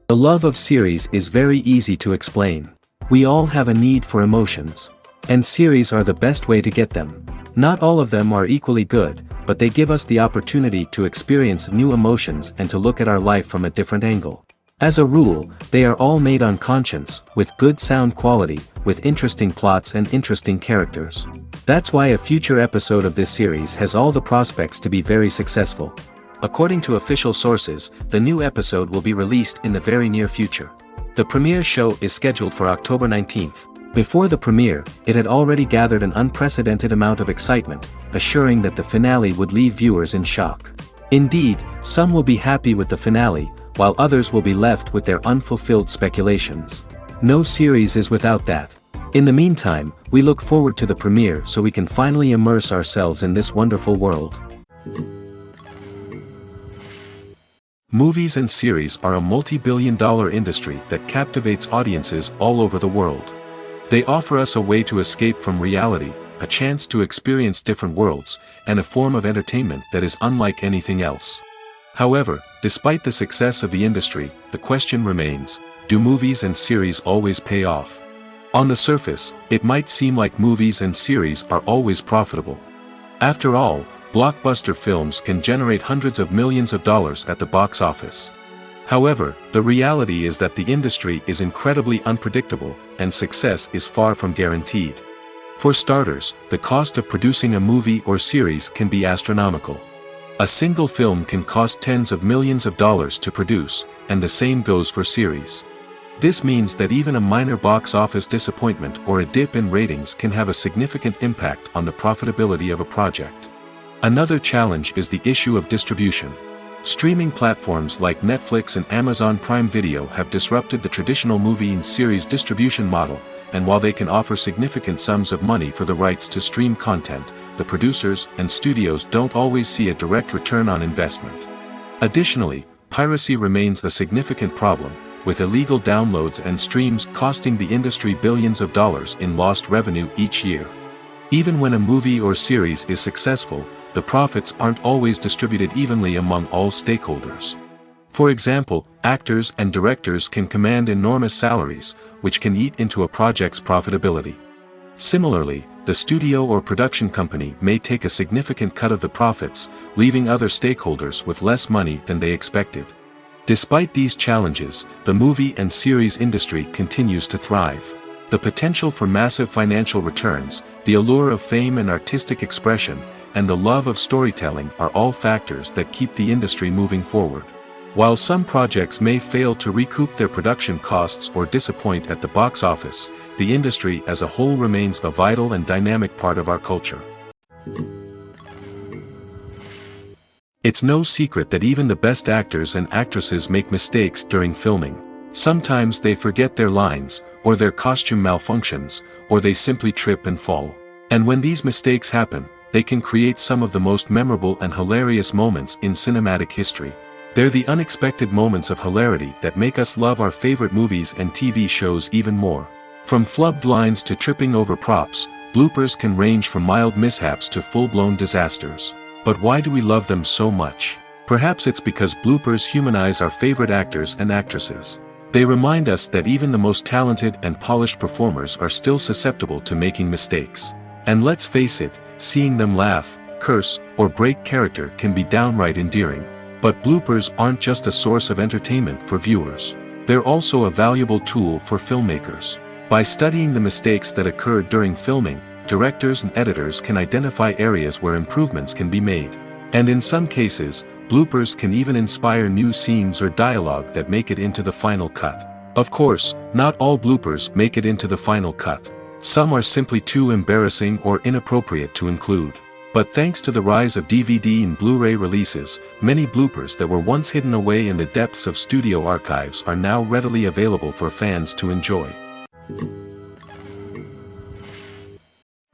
The love of series is very easy to explain. We all have a need for emotions. And series are the best way to get them. Not all of them are equally good, but they give us the opportunity to experience new emotions and to look at our life from a different angle. As a rule, they are all made on conscience, with good sound quality, with interesting plots and interesting characters. That's why a future episode of this series has all the prospects to be very successful. According to official sources, the new episode will be released in the very near future. The premiere show is scheduled for October 19th. Before the premiere, it had already gathered an unprecedented amount of excitement, assuring that the finale would leave viewers in shock. Indeed, some will be happy with the finale, while others will be left with their unfulfilled speculations. No series is without that. In the meantime, we look forward to the premiere so we can finally immerse ourselves in this wonderful world. Movies and series are a multi-billion-dollar industry that captivates audiences all over the world. They offer us a way to escape from reality, a chance to experience different worlds, and a form of entertainment that is unlike anything else. However, despite the success of the industry, the question remains, do movies and series always pay off? On the surface, it might seem like movies and series are always profitable. After all, blockbuster films can generate hundreds of millions of dollars at the box office. However, the reality is that the industry is incredibly unpredictable, and success is far from guaranteed. For starters, the cost of producing a movie or series can be astronomical. A single film can cost tens of millions of dollars to produce, and the same goes for series. This means that even a minor box office disappointment or a dip in ratings can have a significant impact on the profitability of a project. Another challenge is the issue of distribution. Streaming platforms like Netflix and Amazon Prime Video have disrupted the traditional movie and series distribution model, and while they can offer significant sums of money for the rights to stream content, the producers and studios don't always see a direct return on investment. Additionally, piracy remains a significant problem, with illegal downloads and streams costing the industry billions of dollars in lost revenue each year. Even when a movie or series is successful, the profits aren't always distributed evenly among all stakeholders. For example, actors and directors can command enormous salaries, which can eat into a project's profitability. Similarly, the studio or production company may take a significant cut of the profits, leaving other stakeholders with less money than they expected. Despite these challenges, the movie and series industry continues to thrive. The potential for massive financial returns, the allure of fame and artistic expression, and the love of storytelling are all factors that keep the industry moving forward. While some projects may fail to recoup their production costs or disappoint at the box office, the industry as a whole remains a vital and dynamic part of our culture. It's no secret that even the best actors and actresses make mistakes during filming. Sometimes they forget their lines, or their costume malfunctions, or they simply trip and fall. And when these mistakes happen, they can create some of the most memorable and hilarious moments in cinematic history. They're the unexpected moments of hilarity that make us love our favorite movies and TV shows even more. From flubbed lines to tripping over props, bloopers can range from mild mishaps to full-blown disasters. But why do we love them so much? Perhaps it's because bloopers humanize our favorite actors and actresses. They remind us that even the most talented and polished performers are still susceptible to making mistakes. And let's face it, seeing them laugh, curse, or break character can be downright endearing. But bloopers aren't just a source of entertainment for viewers. They're also a valuable tool for filmmakers. By studying the mistakes that occurred during filming, directors and editors can identify areas where improvements can be made. And in some cases, bloopers can even inspire new scenes or dialogue that make it into the final cut. Of course, not all bloopers make it into the final cut. Some are simply too embarrassing or inappropriate to include. But thanks to the rise of DVD and Blu-ray releases, many bloopers that were once hidden away in the depths of studio archives are now readily available for fans to enjoy.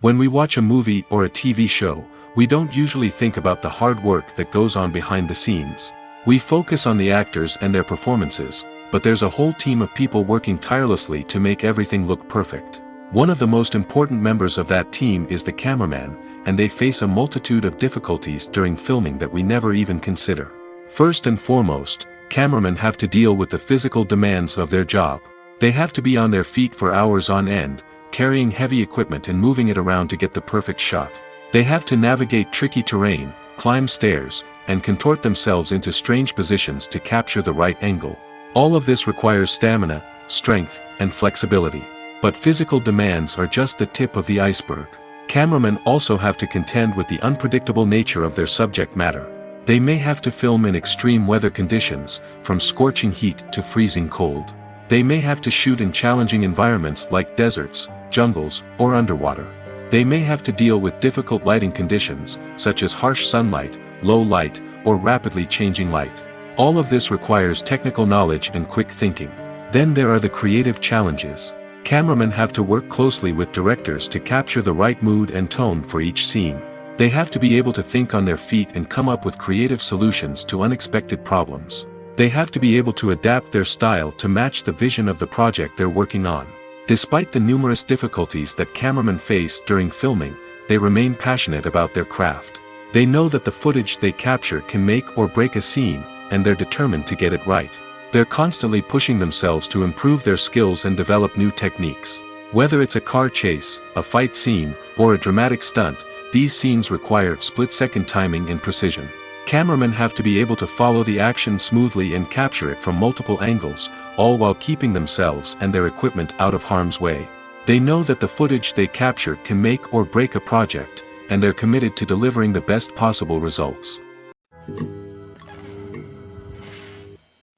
When we watch a movie or a TV show, we don't usually think about the hard work that goes on behind the scenes. We focus on the actors and their performances, but there's a whole team of people working tirelessly to make everything look perfect. One of the most important members of that team is the cameraman, and they face a multitude of difficulties during filming that we never even consider. First and foremost, cameramen have to deal with the physical demands of their job. They have to be on their feet for hours on end, carrying heavy equipment and moving it around to get the perfect shot. They have to navigate tricky terrain, climb stairs, and contort themselves into strange positions to capture the right angle. All of this requires stamina, strength, and flexibility. But physical demands are just the tip of the iceberg. Cameramen also have to contend with the unpredictable nature of their subject matter. They may have to film in extreme weather conditions, from scorching heat to freezing cold. They may have to shoot in challenging environments like deserts, jungles, or underwater. They may have to deal with difficult lighting conditions, such as harsh sunlight, low light, or rapidly changing light. All of this requires technical knowledge and quick thinking. Then there are the creative challenges. Cameramen have to work closely with directors to capture the right mood and tone for each scene. They have to be able to think on their feet and come up with creative solutions to unexpected problems. They have to be able to adapt their style to match the vision of the project they're working on. Despite the numerous difficulties that cameramen face during filming, they remain passionate about their craft. They know that the footage they capture can make or break a scene, and they're determined to get it right. They're constantly pushing themselves to improve their skills and develop new techniques. Whether it's a car chase, a fight scene, or a dramatic stunt, these scenes require split-second timing and precision. Cameramen have to be able to follow the action smoothly and capture it from multiple angles, all while keeping themselves and their equipment out of harm's way. They know that the footage they capture can make or break a project, and they're committed to delivering the best possible results.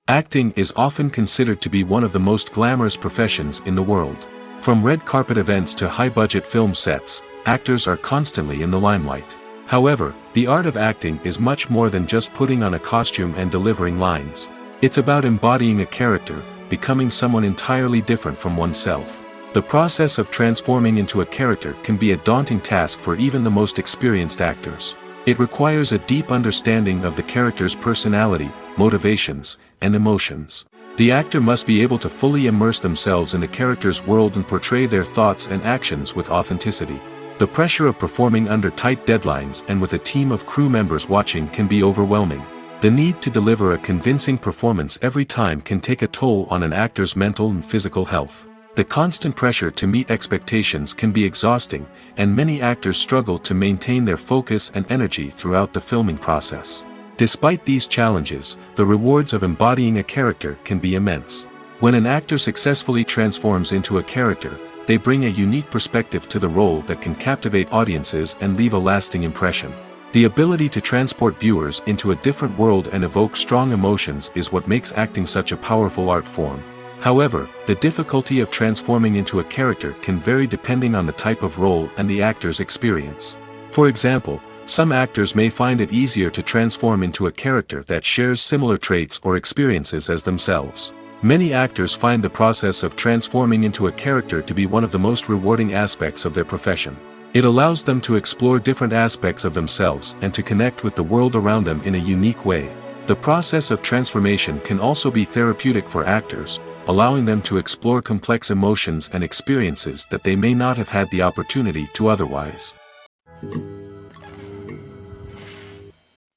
Acting is often considered to be one of the most glamorous professions in the world. From red carpet events to high-budget film sets, actors are constantly in the limelight. However, the art of acting is much more than just putting on a costume and delivering lines. It's about embodying a character, becoming someone entirely different from oneself. The process of transforming into a character can be a daunting task for even the most experienced actors. It requires a deep understanding of the character's personality, motivations, and emotions. The actor must be able to fully immerse themselves in the character's world and portray their thoughts and actions with authenticity. The pressure of performing under tight deadlines and with a team of crew members watching can be overwhelming. The need to deliver a convincing performance every time can take a toll on an actor's mental and physical health. The constant pressure to meet expectations can be exhausting, and many actors struggle to maintain their focus and energy throughout the filming process. Despite these challenges, the rewards of embodying a character can be immense. When an actor successfully transforms into a character, they bring a unique perspective to the role that can captivate audiences and leave a lasting impression. The ability to transport viewers into a different world and evoke strong emotions is what makes acting such a powerful art form. However, the difficulty of transforming into a character can vary depending on the type of role and the actor's experience. For example, some actors may find it easier to transform into a character that shares similar traits or experiences as themselves. Many actors find the process of transforming into a character to be one of the most rewarding aspects of their profession. It allows them to explore different aspects of themselves and to connect with the world around them in a unique way. The process of transformation can also be therapeutic for actors, allowing them to explore complex emotions and experiences that they may not have had the opportunity to otherwise.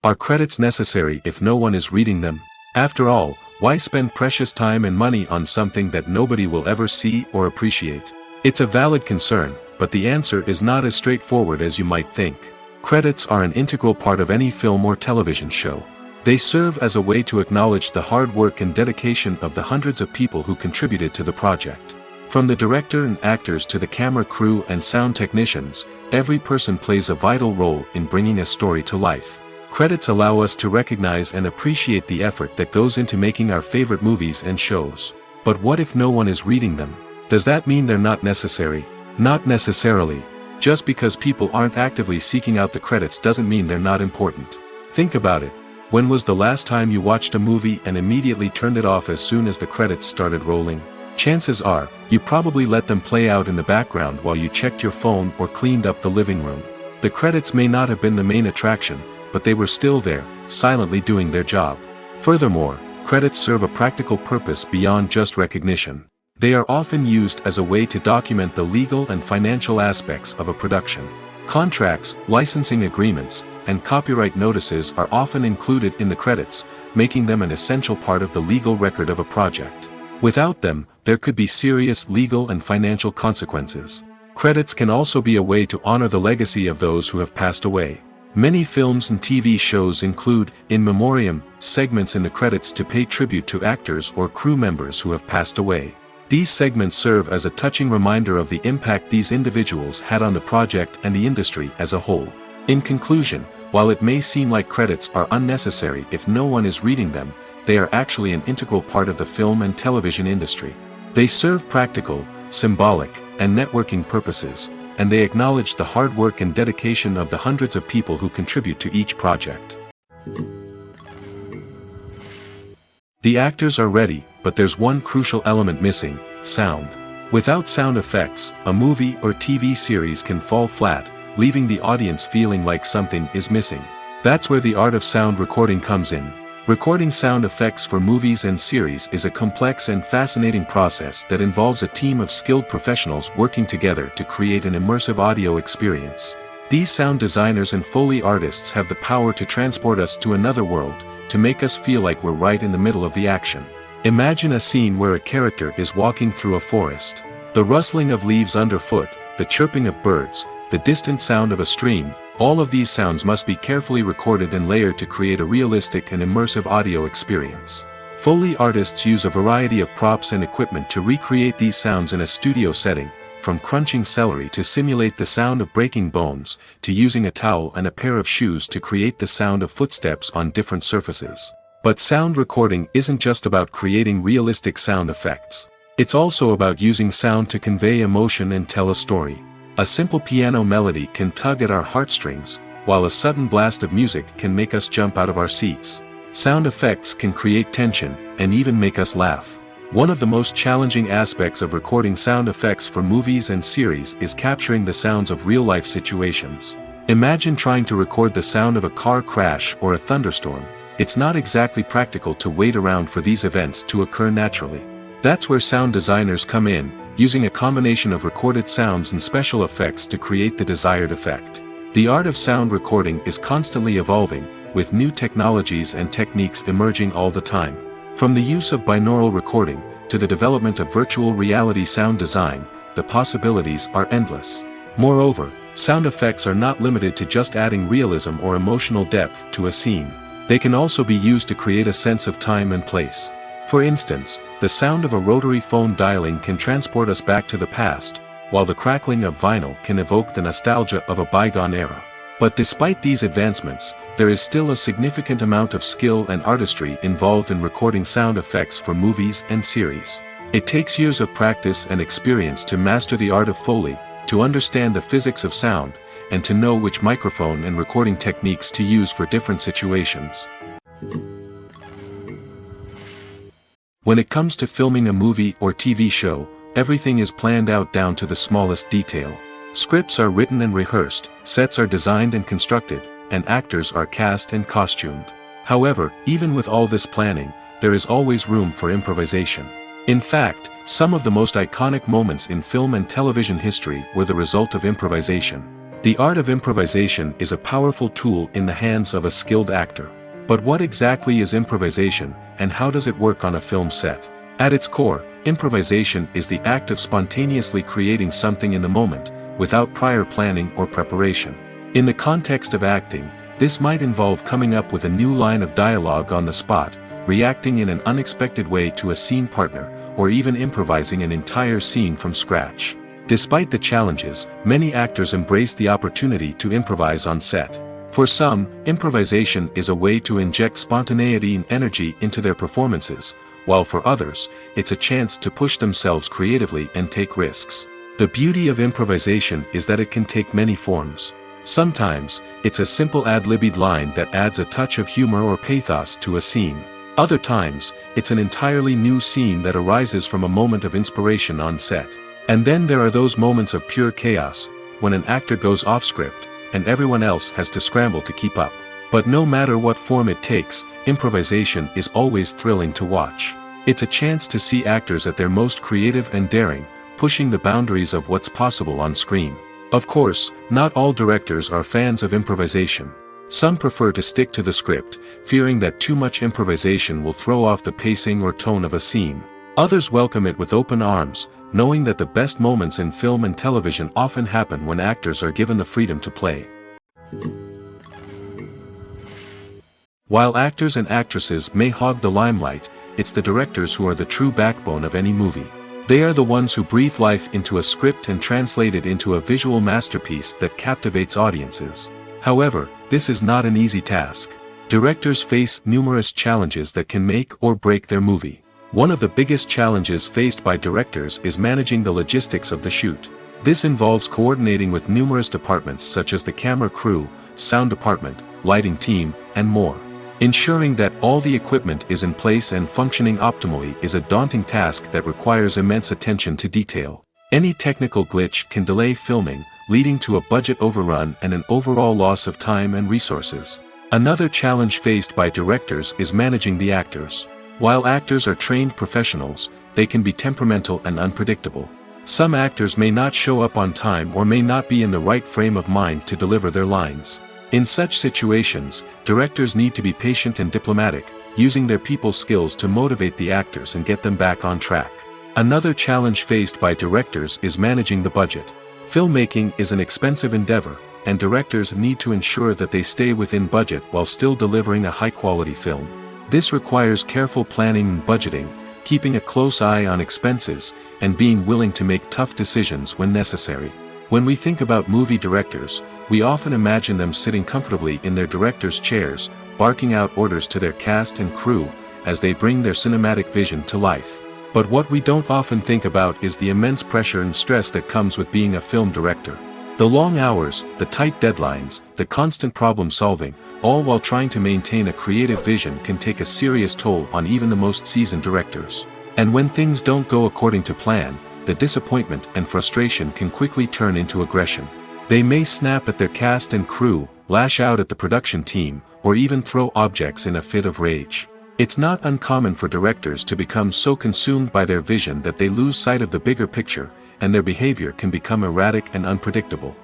Are credits necessary if no one is reading them? After all, why spend precious time and money on something that nobody will ever see or appreciate? It's a valid concern, but the answer is not as straightforward as you might think. Credits are an integral part of any film or television show. They serve as a way to acknowledge the hard work and dedication of the hundreds of people who contributed to the project. From the director and actors to the camera crew and sound technicians, every person plays a vital role in bringing a story to life. Credits allow us to recognize and appreciate the effort that goes into making our favorite movies and shows. But what if no one is reading them? Does that mean they're not necessary? Not necessarily. Just because people aren't actively seeking out the credits doesn't mean they're not important. Think about it. When was the last time you watched a movie and immediately turned it off as soon as the credits started rolling? Chances are, you probably let them play out in the background while you checked your phone or cleaned up the living room. The credits may not have been the main attraction, but they were still there, silently doing their job. Furthermore, credits serve a practical purpose beyond just recognition. They are often used as a way to document the legal and financial aspects of a production. Contracts, licensing agreements, and copyright notices are often included in the credits, making them an essential part of the legal record of a project. Without them, there could be serious legal and financial consequences. Credits can also be a way to honor the legacy of those who have passed away. Many films and TV shows include, in memoriam, segments in the credits to pay tribute to actors or crew members who have passed away. These segments serve as a touching reminder of the impact these individuals had on the project and the industry as a whole. In conclusion, while it may seem like credits are unnecessary if no one is reading them, they are actually an integral part of the film and television industry. They serve practical, symbolic, and networking purposes, and they acknowledge the hard work and dedication of the hundreds of people who contribute to each project. The actors are ready, but there's one crucial element missing: sound. Without sound effects, a movie or TV series can fall flat, leaving the audience feeling like something is missing. That's where the art of sound recording comes in. Recording sound effects for movies and series is a complex and fascinating process that involves a team of skilled professionals working together to create an immersive audio experience. These sound designers and Foley artists have the power to transport us to another world, to make us feel like we're right in the middle of the action. Imagine a scene where a character is walking through a forest. The rustling of leaves underfoot, the chirping of birds, the distant sound of a stream, all of these sounds must be carefully recorded and layered to create a realistic and immersive audio experience. Foley artists use a variety of props and equipment to recreate these sounds in a studio setting, from crunching celery to simulate the sound of breaking bones, to using a towel and a pair of shoes to create the sound of footsteps on different surfaces. But sound recording isn't just about creating realistic sound effects. It's also about using sound to convey emotion and tell a story. A simple piano melody can tug at our heartstrings, while a sudden blast of music can make us jump out of our seats. Sound effects can create tension, and even make us laugh. One of the most challenging aspects of recording sound effects for movies and series is capturing the sounds of real-life situations. Imagine trying to record the sound of a car crash or a thunderstorm. It's not exactly practical to wait around for these events to occur naturally. That's where sound designers come in, using a combination of recorded sounds and special effects to create the desired effect. The art of sound recording is constantly evolving, with new technologies and techniques emerging all the time. From the use of binaural recording, to the development of virtual reality sound design, the possibilities are endless. Moreover, sound effects are not limited to just adding realism or emotional depth to a scene. They can also be used to create a sense of time and place. For instance, the sound of a rotary phone dialing can transport us back to the past, while the crackling of vinyl can evoke the nostalgia of a bygone era. But despite these advancements, there is still a significant amount of skill and artistry involved in recording sound effects for movies and series. It takes years of practice and experience to master the art of Foley, to understand the physics of sound, and to know which microphone and recording techniques to use for different situations. When it comes to filming a movie or TV show, everything is planned out down to the smallest detail. Scripts are written and rehearsed, sets are designed and constructed, and actors are cast and costumed. However, even with all this planning, there is always room for improvisation. In fact, some of the most iconic moments in film and television history were the result of improvisation. The art of improvisation is a powerful tool in the hands of a skilled actor. But what exactly is improvisation, and how does it work on a film set? At its core, improvisation is the act of spontaneously creating something in the moment, without prior planning or preparation. In the context of acting, this might involve coming up with a new line of dialogue on the spot, reacting in an unexpected way to a scene partner, or even improvising an entire scene from scratch. Despite the challenges, many actors embrace the opportunity to improvise on set. For some, improvisation is a way to inject spontaneity and energy into their performances, while for others, it's a chance to push themselves creatively and take risks. The beauty of improvisation is that it can take many forms. Sometimes, it's a simple ad-libbed line that adds a touch of humor or pathos to a scene. Other times, it's an entirely new scene that arises from a moment of inspiration on set. And then there are those moments of pure chaos, when an actor goes off script, and everyone else has to scramble to keep up. But no matter what form it takes, improvisation is always thrilling to watch. It's a chance to see actors at their most creative and daring, pushing the boundaries of what's possible on screen. Of course, not all directors are fans of improvisation. Some prefer to stick to the script, fearing that too much improvisation will throw off the pacing or tone of a scene. Others welcome it with open arms, knowing that the best moments in film and television often happen when actors are given the freedom to play. While actors and actresses may hog the limelight, it's the directors who are the true backbone of any movie. They are the ones who breathe life into a script and translate it into a visual masterpiece that captivates audiences. However, this is not an easy task. Directors face numerous challenges that can make or break their movie. One of the biggest challenges faced by directors is managing the logistics of the shoot. This involves coordinating with numerous departments such as the camera crew, sound department, lighting team, and more. Ensuring that all the equipment is in place and functioning optimally is a daunting task that requires immense attention to detail. Any technical glitch can delay filming, leading to a budget overrun and an overall loss of time and resources. Another challenge faced by directors is managing the actors. While actors are trained professionals, they can be temperamental and unpredictable. Some actors may not show up on time or may not be in the right frame of mind to deliver their lines. In such situations, directors need to be patient and diplomatic, using their people skills to motivate the actors and get them back on track. Another challenge faced by directors is managing the budget. Filmmaking is an expensive endeavor, and directors need to ensure that they stay within budget while still delivering a high-quality film. This requires careful planning and budgeting, keeping a close eye on expenses, and being willing to make tough decisions when necessary. When we think about movie directors, we often imagine them sitting comfortably in their director's chairs, barking out orders to their cast and crew, as they bring their cinematic vision to life. But what we don't often think about is the immense pressure and stress that comes with being a film director. The long hours, the tight deadlines, the constant problem solving, all while trying to maintain a creative vision can take a serious toll on even the most seasoned directors. And when things don't go according to plan, the disappointment and frustration can quickly turn into aggression. They may snap at their cast and crew, lash out at the production team, or even throw objects in a fit of rage. It's not uncommon for directors to become so consumed by their vision that they lose sight of the bigger picture, and their behavior can become erratic and unpredictable.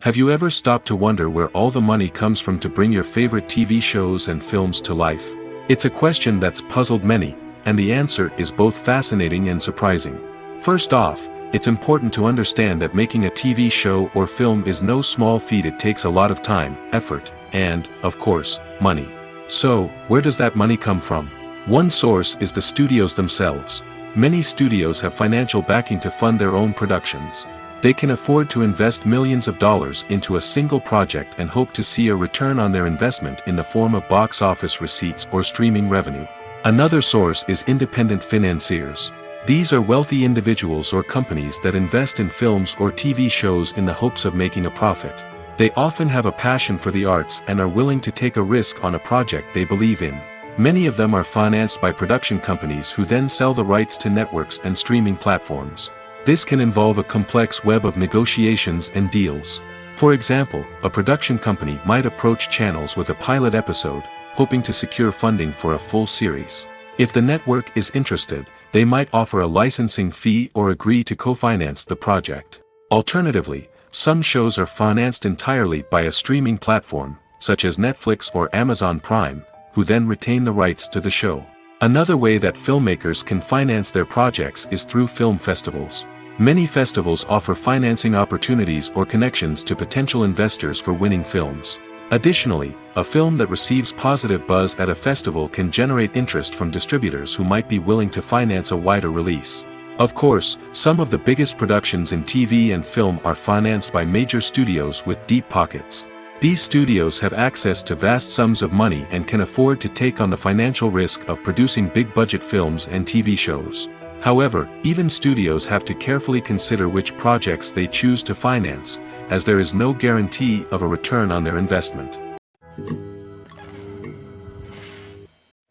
Have you ever stopped to wonder where all the money comes from to bring your favorite TV shows and films to life? It's a question that's puzzled many, and the answer is both fascinating and surprising. First off, it's important to understand that making a TV show or film is no small feat. It takes a lot of time, effort, and, of course, money. So, where does that money come from? One source is the studios themselves. Many studios have financial backing to fund their own productions. They can afford to invest millions of dollars into a single project and hope to see a return on their investment in the form of box office receipts or streaming revenue. Another source is independent financiers. These are wealthy individuals or companies that invest in films or TV shows in the hopes of making a profit. They often have a passion for the arts and are willing to take a risk on a project they believe in. Many of them are financed by production companies who then sell the rights to networks and streaming platforms. This can involve a complex web of negotiations and deals. For example, a production company might approach channels with a pilot episode, hoping to secure funding for a full series. If the network is interested, they might offer a licensing fee or agree to co-finance the project. Alternatively, some shows are financed entirely by a streaming platform, such as Netflix or Amazon Prime, who then retain the rights to the show. Another way that filmmakers can finance their projects is through film festivals. Many festivals offer financing opportunities or connections to potential investors for winning films. Additionally, a film that receives positive buzz at a festival can generate interest from distributors who might be willing to finance a wider release. Of course, some of the biggest productions in TV and film are financed by major studios with deep pockets. These studios have access to vast sums of money and can afford to take on the financial risk of producing big-budget films and TV shows. However, even studios have to carefully consider which projects they choose to finance, as there is no guarantee of a return on their investment.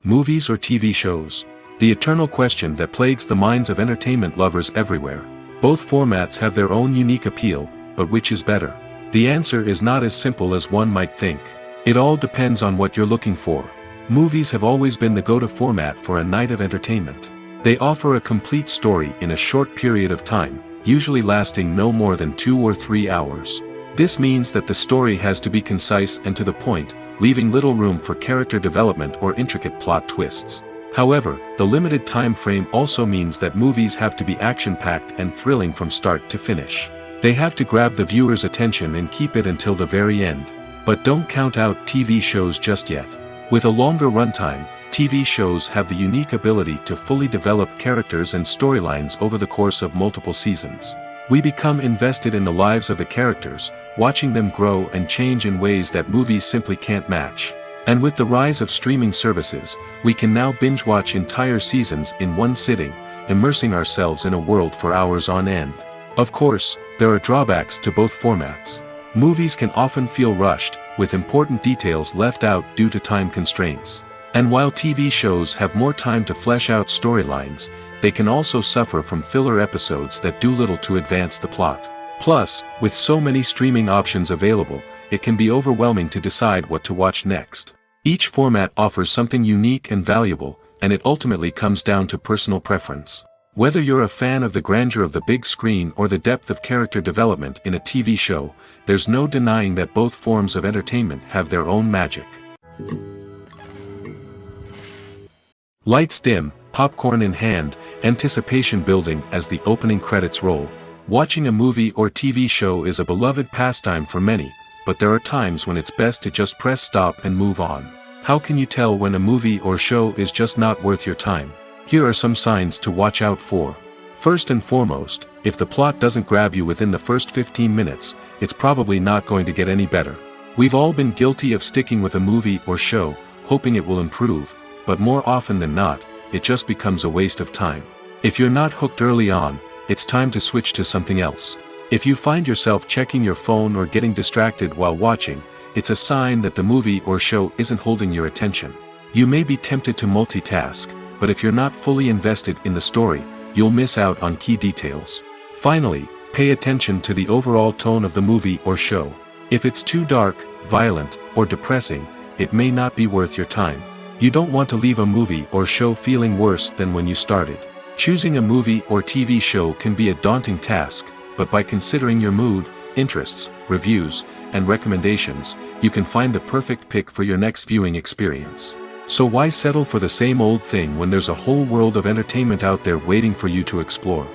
Movies or TV shows? The eternal question that plagues the minds of entertainment lovers everywhere. Both formats have their own unique appeal, but which is better? The answer is not as simple as one might think. It all depends on what you're looking for. Movies have always been the go-to format for a night of entertainment. They offer a complete story in a short period of time, usually lasting no more than 2 or 3 hours. This means that the story has to be concise and to the point, leaving little room for character development or intricate plot twists. However, the limited time frame also means that movies have to be action-packed and thrilling from start to finish. They have to grab the viewer's attention and keep it until the very end. But don't count out TV shows just yet. With a longer runtime, TV shows have the unique ability to fully develop characters and storylines over the course of multiple seasons. We become invested in the lives of the characters, watching them grow and change in ways that movies simply can't match. And with the rise of streaming services, we can now binge-watch entire seasons in one sitting, immersing ourselves in a world for hours on end. Of course, there are drawbacks to both formats. Movies can often feel rushed, with important details left out due to time constraints. And while TV shows have more time to flesh out storylines, they can also suffer from filler episodes that do little to advance the plot. Plus, with so many streaming options available, it can be overwhelming to decide what to watch next. Each format offers something unique and valuable, and it ultimately comes down to personal preference. Whether you're a fan of the grandeur of the big screen or the depth of character development in a TV show, there's no denying that both forms of entertainment have their own magic. Lights dim, popcorn in hand, anticipation building as the opening credits roll. Watching a movie or TV show is a beloved pastime for many, but there are times when it's best to just press stop and move on. How can you tell when a movie or show is just not worth your time? Here are some signs to watch out for. First and foremost, if the plot doesn't grab you within the first 15 minutes, it's probably not going to get any better. We've all been guilty of sticking with a movie or show, hoping it will improve, but more often than not, it just becomes a waste of time. If you're not hooked early on, it's time to switch to something else. If you find yourself checking your phone or getting distracted while watching, it's a sign that the movie or show isn't holding your attention. You may be tempted to multitask, but if you're not fully invested in the story, you'll miss out on key details. Finally, pay attention to the overall tone of the movie or show. If it's too dark, violent, or depressing, it may not be worth your time. You don't want to leave a movie or show feeling worse than when you started. Choosing a movie or TV show can be a daunting task, but by considering your mood, interests, reviews, and recommendations, you can find the perfect pick for your next viewing experience. So why settle for the same old thing when there's a whole world of entertainment out there waiting for you to explore?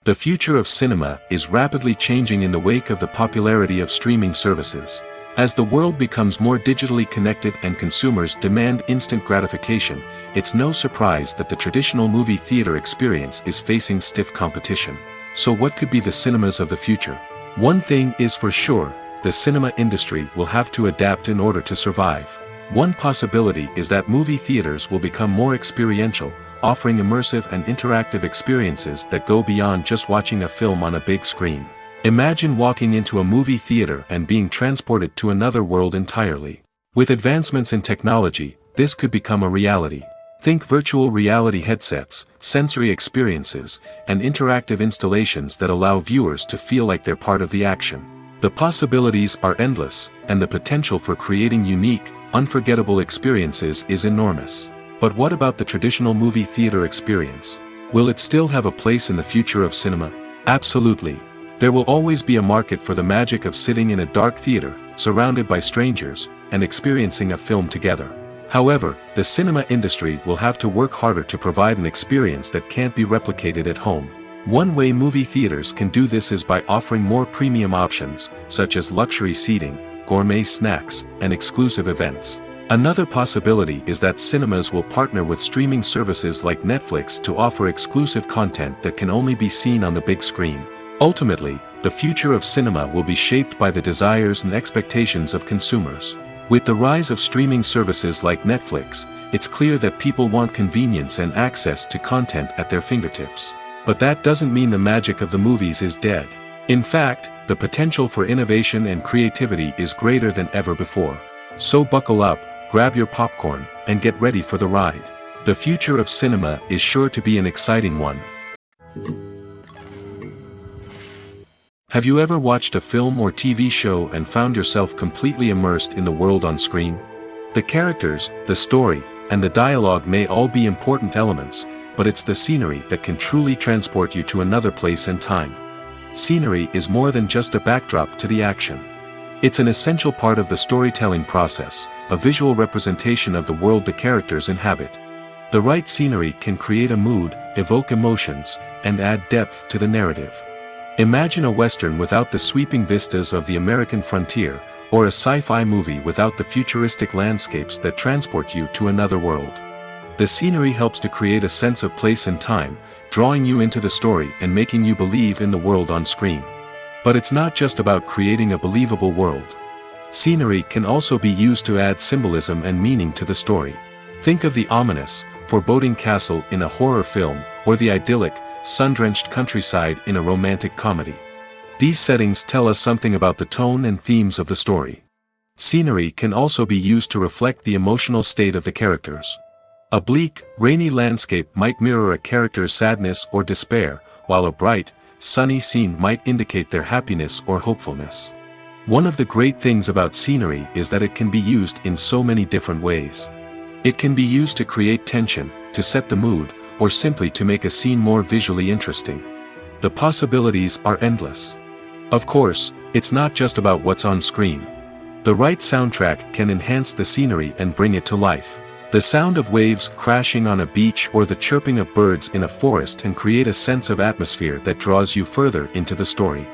The future of cinema is rapidly changing in the wake of the popularity of streaming services. As the world becomes more digitally connected and consumers demand instant gratification, it's no surprise that the traditional movie theater experience is facing stiff competition. So what could be the cinemas of the future? One thing is for sure, the cinema industry will have to adapt in order to survive. One possibility is that movie theaters will become more experiential, offering immersive and interactive experiences that go beyond just watching a film on a big screen. Imagine walking into a movie theater and being transported to another world entirely. With advancements in technology, this could become a reality. Think virtual reality headsets, sensory experiences, and interactive installations that allow viewers to feel like they're part of the action. The possibilities are endless, and the potential for creating unique, unforgettable experiences is enormous. But what about the traditional movie theater experience? Will it still have a place in the future of cinema? Absolutely. There will always be a market for the magic of sitting in a dark theater, surrounded by strangers, and experiencing a film together. However, the cinema industry will have to work harder to provide an experience that can't be replicated at home. One way movie theaters can do this is by offering more premium options, such as luxury seating, gourmet snacks, and exclusive events. Another possibility is that cinemas will partner with streaming services like Netflix to offer exclusive content that can only be seen on the big screen. Ultimately, the future of cinema will be shaped by the desires and expectations of consumers. With the rise of streaming services like Netflix, it's clear that people want convenience and access to content at their fingertips. But that doesn't mean the magic of the movies is dead. In fact, the potential for innovation and creativity is greater than ever before. So buckle up, grab your popcorn, and get ready for the ride. The future of cinema is sure to be an exciting one. Have you ever watched a film or TV show and found yourself completely immersed in the world on screen? The characters, the story, and the dialogue may all be important elements, but it's the scenery that can truly transport you to another place and time. Scenery is more than just a backdrop to the action. It's an essential part of the storytelling process, a visual representation of the world the characters inhabit. The right scenery can create a mood, evoke emotions, and add depth to the narrative. Imagine a Western without the sweeping vistas of the American frontier, or a sci-fi movie without the futuristic landscapes that transport you to another world. The scenery helps to create a sense of place and time, drawing you into the story and making you believe in the world on screen. But it's not just about creating a believable world. Scenery can also be used to add symbolism and meaning to the story. Think of the ominous, foreboding castle in a horror film, or the idyllic, sun-drenched countryside in a romantic comedy. These settings tell us something about the tone and themes of the story. Scenery can also be used to reflect the emotional state of the characters. A bleak, rainy landscape might mirror a character's sadness or despair, while a bright, sunny scene might indicate their happiness or hopefulness. One of the great things about scenery is that it can be used in so many different ways. It can be used to create tension, to set the mood, or simply to make a scene more visually interesting. The possibilities are endless. Of course, it's not just about what's on screen. The right soundtrack can enhance the scenery and bring it to life. The sound of waves crashing on a beach or the chirping of birds in a forest can create a sense of atmosphere that draws you further into the story.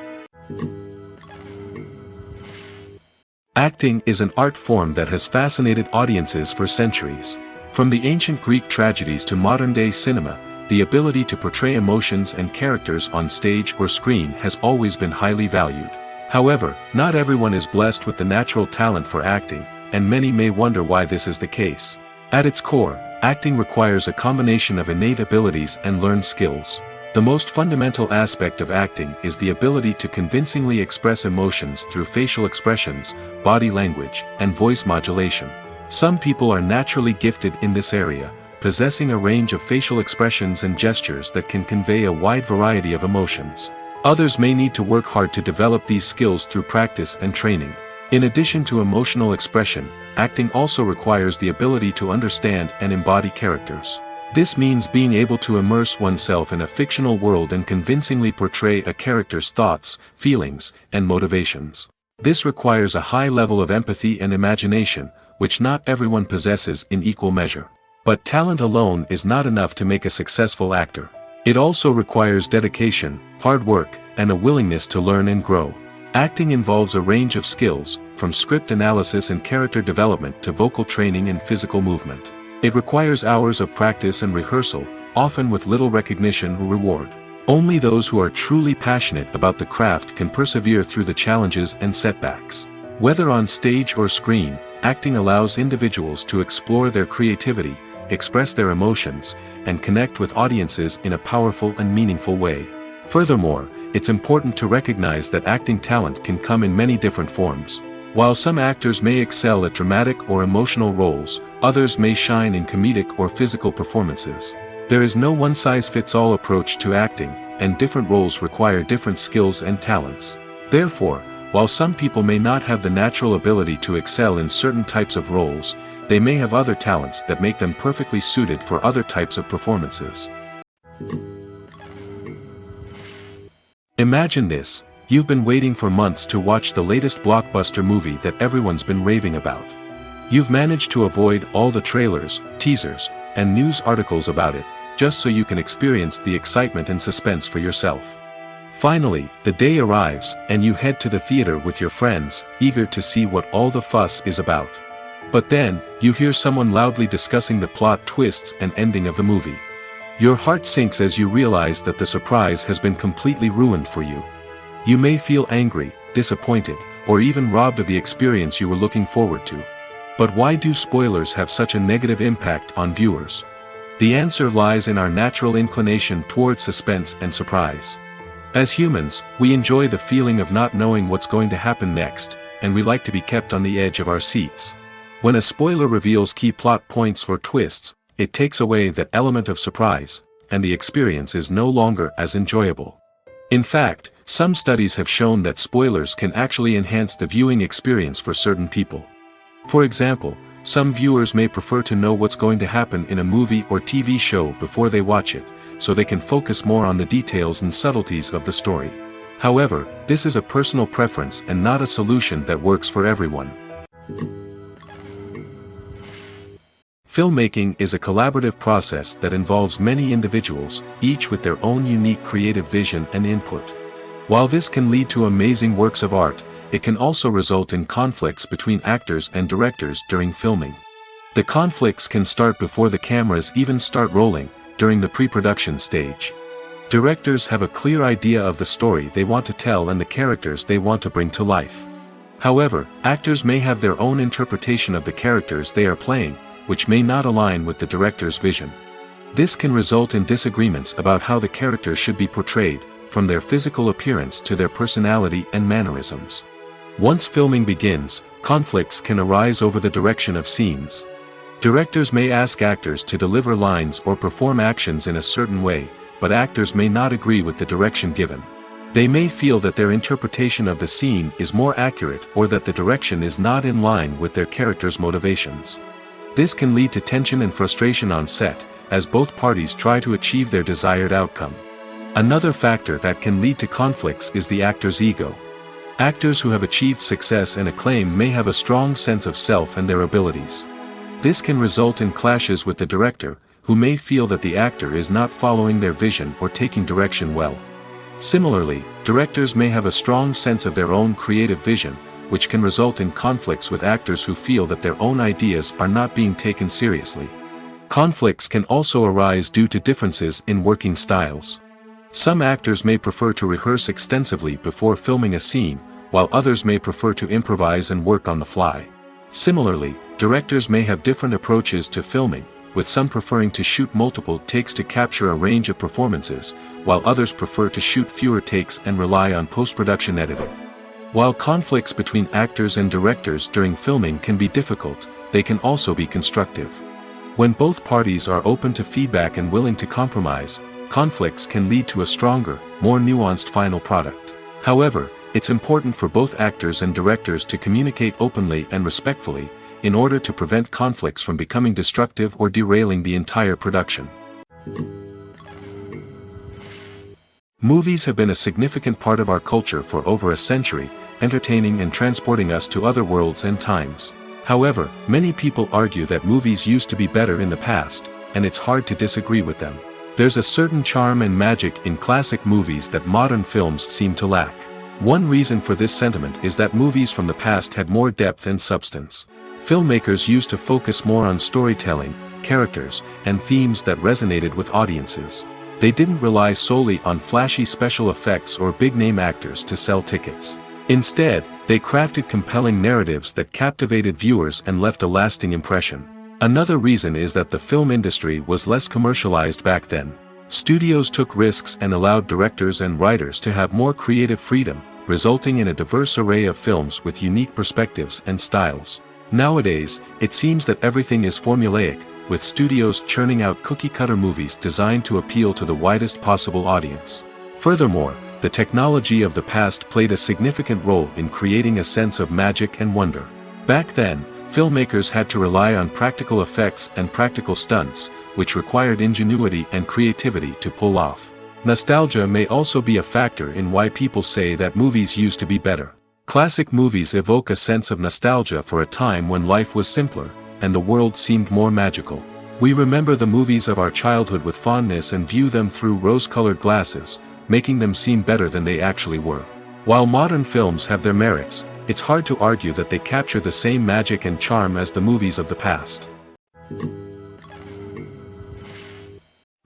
Acting is an art form that has fascinated audiences for centuries. From the ancient Greek tragedies to modern-day cinema, the ability to portray emotions and characters on stage or screen has always been highly valued. However, not everyone is blessed with the natural talent for acting, and many may wonder why this is the case. At its core, acting requires a combination of innate abilities and learned skills. The most fundamental aspect of acting is the ability to convincingly express emotions through facial expressions, body language, and voice modulation. Some people are naturally gifted in this area, possessing a range of facial expressions and gestures that can convey a wide variety of emotions. Others may need to work hard to develop these skills through practice and training. In addition to emotional expression, acting also requires the ability to understand and embody characters. This means being able to immerse oneself in a fictional world and convincingly portray a character's thoughts, feelings, and motivations. This requires a high level of empathy and imagination, which not everyone possesses in equal measure. But talent alone is not enough to make a successful actor. It also requires dedication, hard work, and a willingness to learn and grow. Acting involves a range of skills, from script analysis and character development to vocal training and physical movement. It requires hours of practice and rehearsal, often with little recognition or reward. Only those who are truly passionate about the craft can persevere through the challenges and setbacks. Whether on stage or screen, acting allows individuals to explore their creativity, express their emotions, and connect with audiences in a powerful and meaningful way. Furthermore, it's important to recognize that acting talent can come in many different forms. While some actors may excel at dramatic or emotional roles, others may shine in comedic or physical performances. There is no one-size-fits-all approach to acting, and different roles require different skills and talents. Therefore, while some people may not have the natural ability to excel in certain types of roles, they may have other talents that make them perfectly suited for other types of performances. Imagine this: you've been waiting for months to watch the latest blockbuster movie that everyone's been raving about. You've managed to avoid all the trailers, teasers, and news articles about it, just so you can experience the excitement and suspense for yourself. Finally, the day arrives, and you head to the theater with your friends, eager to see what all the fuss is about. But then, you hear someone loudly discussing the plot twists and ending of the movie. Your heart sinks as you realize that the surprise has been completely ruined for you. You may feel angry, disappointed, or even robbed of the experience you were looking forward to. But why do spoilers have such a negative impact on viewers? The answer lies in our natural inclination toward suspense and surprise. As humans, we enjoy the feeling of not knowing what's going to happen next, and we like to be kept on the edge of our seats. When a spoiler reveals key plot points or twists, it takes away that element of surprise, and the experience is no longer as enjoyable. In fact, some studies have shown that spoilers can actually enhance the viewing experience for certain people. For example, some viewers may prefer to know what's going to happen in a movie or TV show before they watch it, so they can focus more on the details and subtleties of the story. However, this is a personal preference and not a solution that works for everyone. Filmmaking is a collaborative process that involves many individuals, each with their own unique creative vision and input. While this can lead to amazing works of art, it can also result in conflicts between actors and directors during filming. The conflicts can start before the cameras even start rolling, during the pre-production stage. Directors have a clear idea of the story they want to tell and the characters they want to bring to life. However, actors may have their own interpretation of the characters they are playing, which may not align with the director's vision. This can result in disagreements about how the characters should be portrayed, from their physical appearance to their personality and mannerisms. Once filming begins, conflicts can arise over the direction of scenes. Directors may ask actors to deliver lines or perform actions in a certain way, but actors may not agree with the direction given. They may feel that their interpretation of the scene is more accurate or that the direction is not in line with their character's motivations. This can lead to tension and frustration on set, as both parties try to achieve their desired outcome. Another factor that can lead to conflicts is the actor's ego. Actors who have achieved success and acclaim may have a strong sense of self and their abilities. This can result in clashes with the director, who may feel that the actor is not following their vision or taking direction well. Similarly, directors may have a strong sense of their own creative vision, which can result in conflicts with actors who feel that their own ideas are not being taken seriously. Conflicts can also arise due to differences in working styles. Some actors may prefer to rehearse extensively before filming a scene, while others may prefer to improvise and work on the fly. Similarly, directors may have different approaches to filming, with some preferring to shoot multiple takes to capture a range of performances, while others prefer to shoot fewer takes and rely on post-production editing. While conflicts between actors and directors during filming can be difficult, they can also be constructive. When both parties are open to feedback and willing to compromise, conflicts can lead to a stronger, more nuanced final product. However, it's important for both actors and directors to communicate openly and respectfully, in order to prevent conflicts from becoming destructive or derailing the entire production. Movies have been a significant part of our culture for over a century, entertaining and transporting us to other worlds and times. However, many people argue that movies used to be better in the past, and it's hard to disagree with them. There's a certain charm and magic in classic movies that modern films seem to lack. One reason for this sentiment is that movies from the past had more depth and substance. Filmmakers used to focus more on storytelling, characters, and themes that resonated with audiences. They didn't rely solely on flashy special effects or big-name actors to sell tickets. Instead, they crafted compelling narratives that captivated viewers and left a lasting impression. Another reason is that the film industry was less commercialized back then. Studios took risks and allowed directors and writers to have more creative freedom, resulting in a diverse array of films with unique perspectives and styles. Nowadays, it seems that everything is formulaic, with studios churning out cookie-cutter movies designed to appeal to the widest possible audience. Furthermore, the technology of the past played a significant role in creating a sense of magic and wonder. Back then, filmmakers had to rely on practical effects and practical stunts, which required ingenuity and creativity to pull off. Nostalgia may also be a factor in why people say that movies used to be better. Classic movies evoke a sense of nostalgia for a time when life was simpler, and the world seemed more magical. We remember the movies of our childhood with fondness and view them through rose-colored glasses, making them seem better than they actually were. While modern films have their merits, it's hard to argue that they capture the same magic and charm as the movies of the past.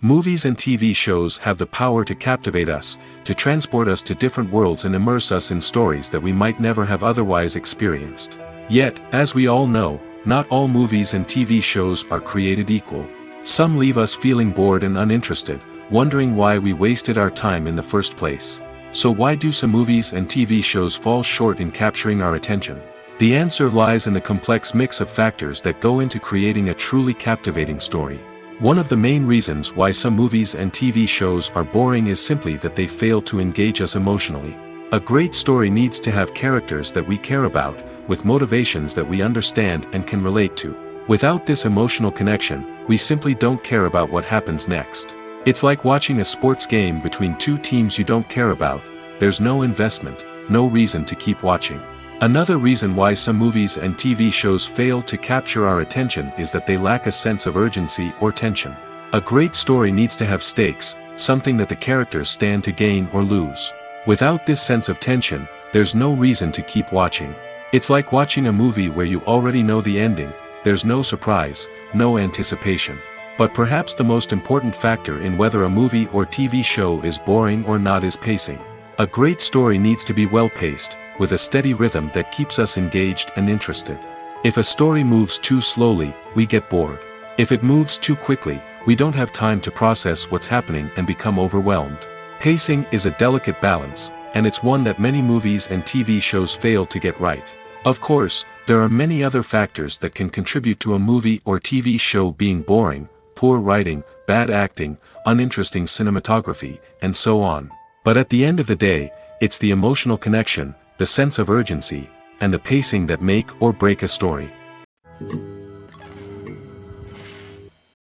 Movies and TV shows have the power to captivate us, to transport us to different worlds and immerse us in stories that we might never have otherwise experienced. Yet, as we all know, not all movies and TV shows are created equal. Some leave us feeling bored and uninterested, wondering why we wasted our time in the first place. So why do some movies and TV shows fall short in capturing our attention? The answer lies in the complex mix of factors that go into creating a truly captivating story. One of the main reasons why some movies and TV shows are boring is simply that they fail to engage us emotionally. A great story needs to have characters that we care about, with motivations that we understand and can relate to. Without this emotional connection, we simply don't care about what happens next. It's like watching a sports game between two teams you don't care about, there's no investment, no reason to keep watching. Another reason why some movies and TV shows fail to capture our attention is that they lack a sense of urgency or tension. A great story needs to have stakes, something that the characters stand to gain or lose. Without this sense of tension, there's no reason to keep watching. It's like watching a movie where you already know the ending, there's no surprise, no anticipation. But perhaps the most important factor in whether a movie or TV show is boring or not is pacing. A great story needs to be well-paced, with a steady rhythm that keeps us engaged and interested. If a story moves too slowly, we get bored. If it moves too quickly, we don't have time to process what's happening and become overwhelmed. Pacing is a delicate balance, and it's one that many movies and TV shows fail to get right. Of course, there are many other factors that can contribute to a movie or TV show being boring: poor writing, bad acting, uninteresting cinematography, and so on. But at the end of the day, it's the emotional connection, the sense of urgency, and the pacing that make or break a story.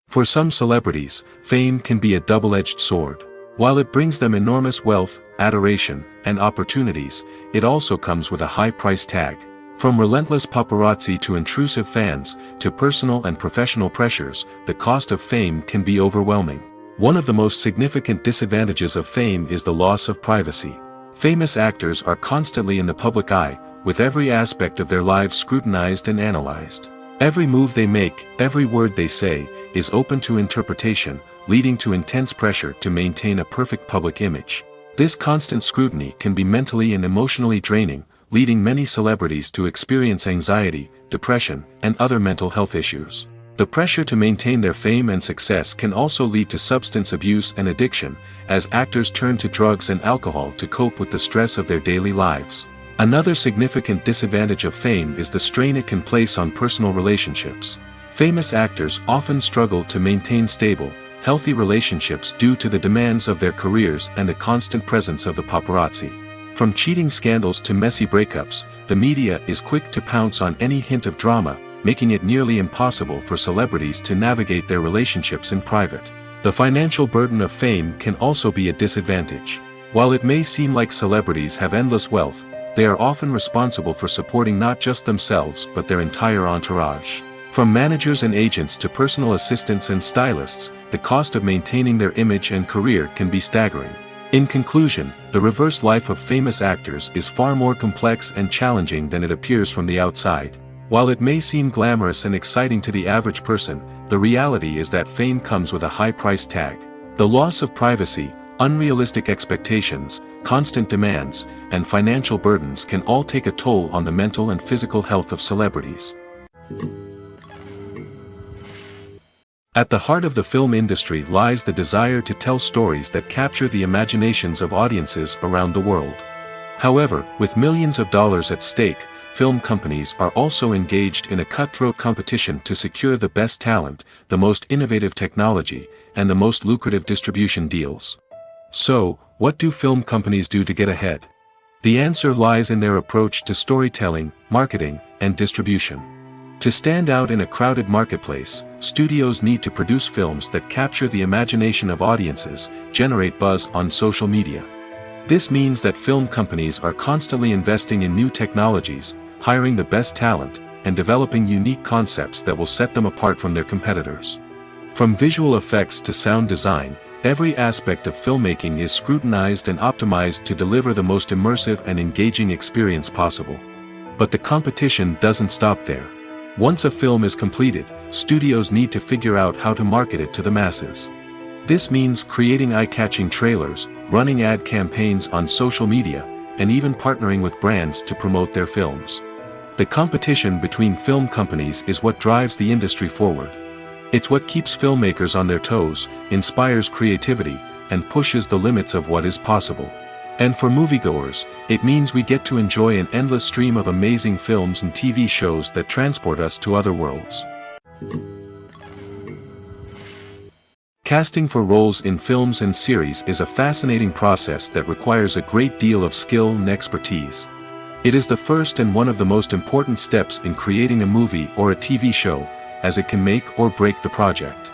For some celebrities, fame can be a double-edged sword. While it brings them enormous wealth, adoration, and opportunities, it also comes with a high price tag. From relentless paparazzi to intrusive fans, to personal and professional pressures, the cost of fame can be overwhelming. One of the most significant disadvantages of fame is the loss of privacy. Famous actors are constantly in the public eye, with every aspect of their lives scrutinized and analyzed. Every move they make, every word they say, is open to interpretation, leading to intense pressure to maintain a perfect public image. This constant scrutiny can be mentally and emotionally draining, leading many celebrities to experience anxiety, depression, and other mental health issues. The pressure to maintain their fame and success can also lead to substance abuse and addiction, as actors turn to drugs and alcohol to cope with the stress of their daily lives. Another significant disadvantage of fame is the strain it can place on personal relationships. Famous actors often struggle to maintain stable, healthy relationships due to the demands of their careers and the constant presence of the paparazzi. From cheating scandals to messy breakups, the media is quick to pounce on any hint of drama, making it nearly impossible for celebrities to navigate their relationships in private. The financial burden of fame can also be a disadvantage. While it may seem like celebrities have endless wealth, they are often responsible for supporting not just themselves but their entire entourage. From managers and agents to personal assistants and stylists, the cost of maintaining their image and career can be staggering. In conclusion, the reverse life of famous actors is far more complex and challenging than it appears from the outside. While it may seem glamorous and exciting to the average person, the reality is that fame comes with a high price tag. The loss of privacy, unrealistic expectations, constant demands, and financial burdens can all take a toll on the mental and physical health of celebrities. At the heart of the film industry lies the desire to tell stories that capture the imaginations of audiences around the world. However, with millions of dollars at stake, film companies are also engaged in a cutthroat competition to secure the best talent, the most innovative technology, and the most lucrative distribution deals. So, what do film companies do to get ahead? The answer lies in their approach to storytelling, marketing, and distribution. To stand out in a crowded marketplace, studios need to produce films that capture the imagination of audiences, generate buzz on social media. This means that film companies are constantly investing in new technologies, hiring the best talent, and developing unique concepts that will set them apart from their competitors. From visual effects to sound design, every aspect of filmmaking is scrutinized and optimized to deliver the most immersive and engaging experience possible. But the competition doesn't stop there. Once a film is completed, studios need to figure out how to market it to the masses. This means creating eye-catching trailers, running ad campaigns on social media, and even partnering with brands to promote their films. The competition between film companies is what drives the industry forward. It's what keeps filmmakers on their toes, inspires creativity, and pushes the limits of what is possible. And for moviegoers, it means we get to enjoy an endless stream of amazing films and TV shows that transport us to other worlds. Casting for roles in films and series is a fascinating process that requires a great deal of skill and expertise. It is the first and one of the most important steps in creating a movie or a TV show, as it can make or break the project.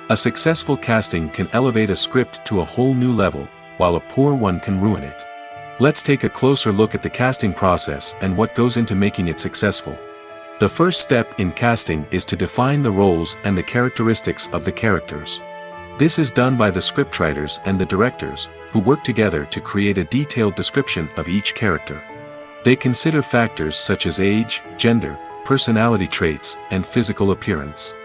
A successful casting can elevate a script to a whole new level, while a poor one can ruin it. Let's take a closer look at the casting process and what goes into making it successful. The first step in casting is to define the roles and the characteristics of the characters. This is done by the scriptwriters and the directors, who work together to create a detailed description of each character. They consider factors such as age, gender, personality traits, and physical appearance.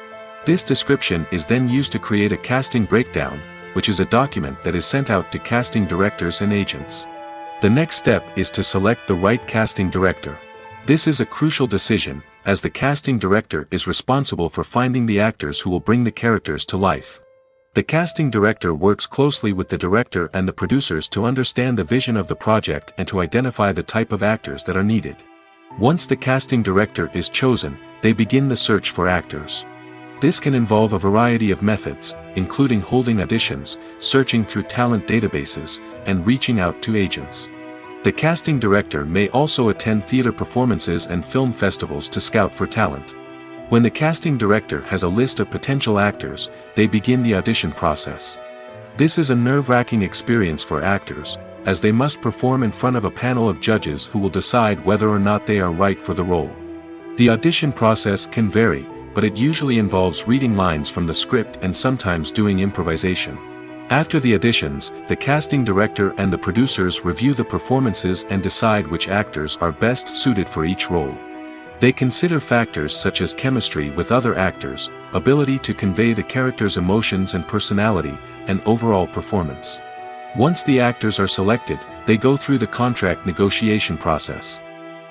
This description is then used to create a casting breakdown, which is a document that is sent out to casting directors and agents. The next step is to select the right casting director. This is a crucial decision, as the casting director is responsible for finding the actors who will bring the characters to life. The casting director works closely with the director and the producers to understand the vision of the project and to identify the type of actors that are needed. Once the casting director is chosen, they begin the search for actors. This can involve a variety of methods, including holding auditions, searching through talent databases, and reaching out to agents. The casting director may also attend theater performances and film festivals to scout for talent. When the casting director has a list of potential actors, they begin the audition process. This is a nerve-wracking experience for actors, as they must perform in front of a panel of judges who will decide whether or not they are right for the role. The audition process can vary, but it usually involves reading lines from the script and sometimes doing improvisation. After the auditions, the casting director and the producers review the performances and decide which actors are best suited for each role. They consider factors such as chemistry with other actors, ability to convey the character's emotions and personality, and overall performance. Once the actors are selected, they go through the contract negotiation process.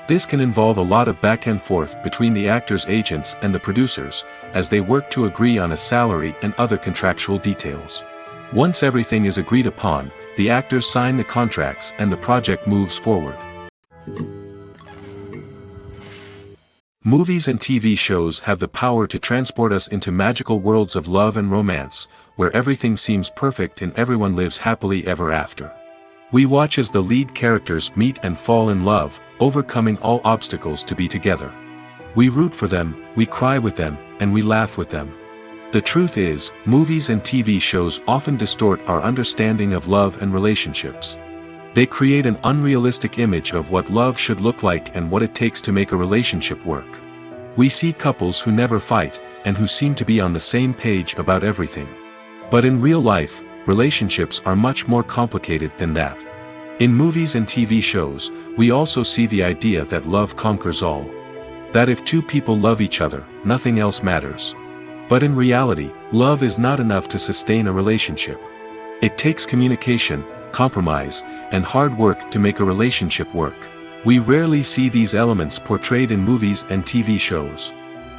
This can involve a lot of back and forth between the actors' agents and the producers, as they work to agree on a salary and other contractual details. Once everything is agreed upon, the actors sign the contracts and the project moves forward. Movies and TV shows have the power to transport us into magical worlds of love and romance, where everything seems perfect and everyone lives happily ever after. We watch as the lead characters meet and fall in love, overcoming all obstacles to be together. We root for them, we cry with them, and we laugh with them. The truth is, movies and TV shows often distort our understanding of love and relationships. They create an unrealistic image of what love should look like and what it takes to make a relationship work. We see couples who never fight, and who seem to be on the same page about everything. But in real life, relationships are much more complicated than that. In movies and TV shows, we also see the idea that love conquers all. That if two people love each other, nothing else matters. But in reality, love is not enough to sustain a relationship. It takes communication, compromise, and hard work to make a relationship work. We rarely see these elements portrayed in movies and TV shows.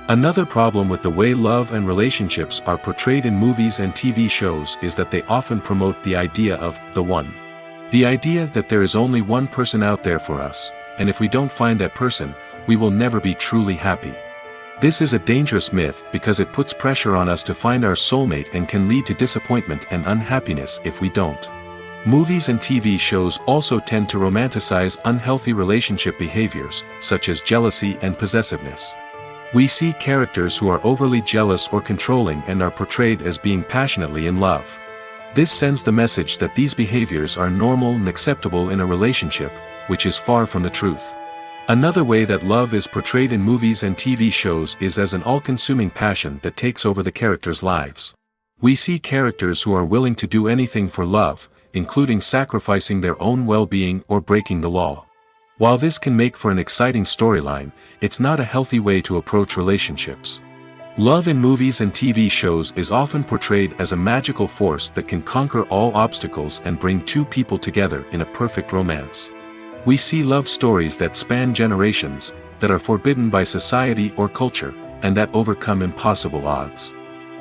Another problem with the way love and relationships are portrayed in movies and TV shows is that they often promote the idea of the one. The idea that there is only one person out there for us, and if we don't find that person, we will never be truly happy. This is a dangerous myth because it puts pressure on us to find our soulmate and can lead to disappointment and unhappiness if we don't. Movies and TV shows also tend to romanticize unhealthy relationship behaviors, such as jealousy and possessiveness. We see characters who are overly jealous or controlling and are portrayed as being passionately in love. This sends the message that these behaviors are normal and acceptable in a relationship, which is far from the truth. Another way that love is portrayed in movies and TV shows is as an all-consuming passion that takes over the characters' lives. We see characters who are willing to do anything for love, including sacrificing their own well-being or breaking the law. While this can make for an exciting storyline, it's not a healthy way to approach relationships. Love in movies and TV shows is often portrayed as a magical force that can conquer all obstacles and bring two people together in a perfect romance. We see love stories that span generations, that are forbidden by society or culture, and that overcome impossible odds.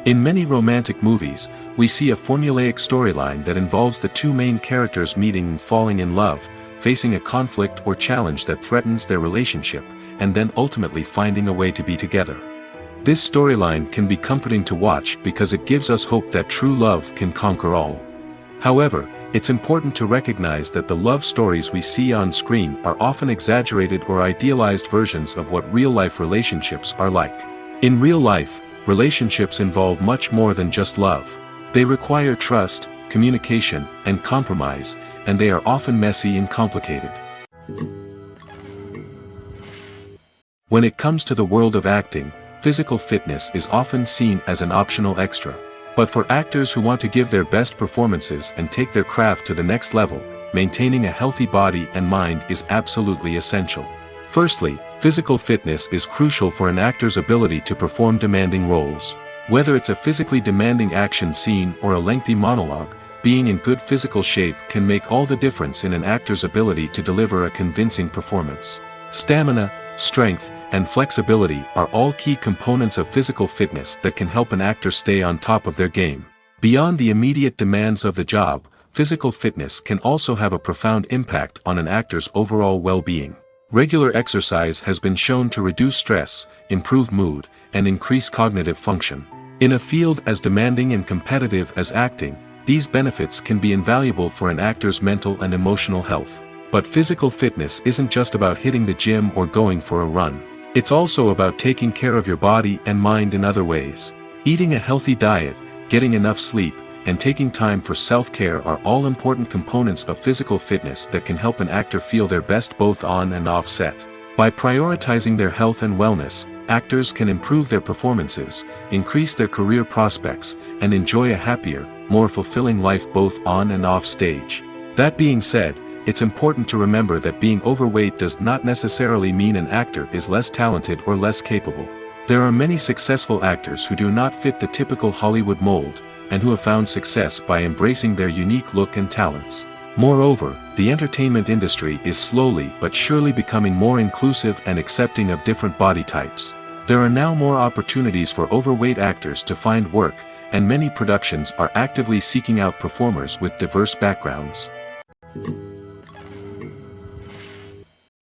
In many romantic movies, we see a formulaic storyline that involves the two main characters meeting and falling in love, facing a conflict or challenge that threatens their relationship, and then ultimately finding a way to be together. This storyline can be comforting to watch because it gives us hope that true love can conquer all. However, it's important to recognize that the love stories we see on screen are often exaggerated or idealized versions of what real-life relationships are like. In real life, relationships involve much more than just love. They require trust, communication, and compromise, and they are often messy and complicated. When it comes to the world of acting, physical fitness is often seen as an optional extra. But for actors who want to give their best performances and take their craft to the next level, maintaining a healthy body and mind is absolutely essential. Firstly, physical fitness is crucial for an actor's ability to perform demanding roles. Whether it's a physically demanding action scene or a lengthy monologue, being in good physical shape can make all the difference in an actor's ability to deliver a convincing performance. Stamina, strength, and flexibility are all key components of physical fitness that can help an actor stay on top of their game. Beyond the immediate demands of the job, physical fitness can also have a profound impact on an actor's overall well-being. Regular exercise has been shown to reduce stress, improve mood, and increase cognitive function. In a field as demanding and competitive as acting, these benefits can be invaluable for an actor's mental and emotional health. But physical fitness isn't just about hitting the gym or going for a run. It's also about taking care of your body and mind in other ways. Eating a healthy diet, getting enough sleep, and taking time for self-care are all important components of physical fitness that can help an actor feel their best both on and off set. By prioritizing their health and wellness, actors can improve their performances, increase their career prospects, and enjoy a happier, more fulfilling life both on and off stage. That being said, it's important to remember that being overweight does not necessarily mean an actor is less talented or less capable. There are many successful actors who do not fit the typical Hollywood mold, and who have found success by embracing their unique look and talents. Moreover, the entertainment industry is slowly but surely becoming more inclusive and accepting of different body types. There are now more opportunities for overweight actors to find work, and many productions are actively seeking out performers with diverse backgrounds.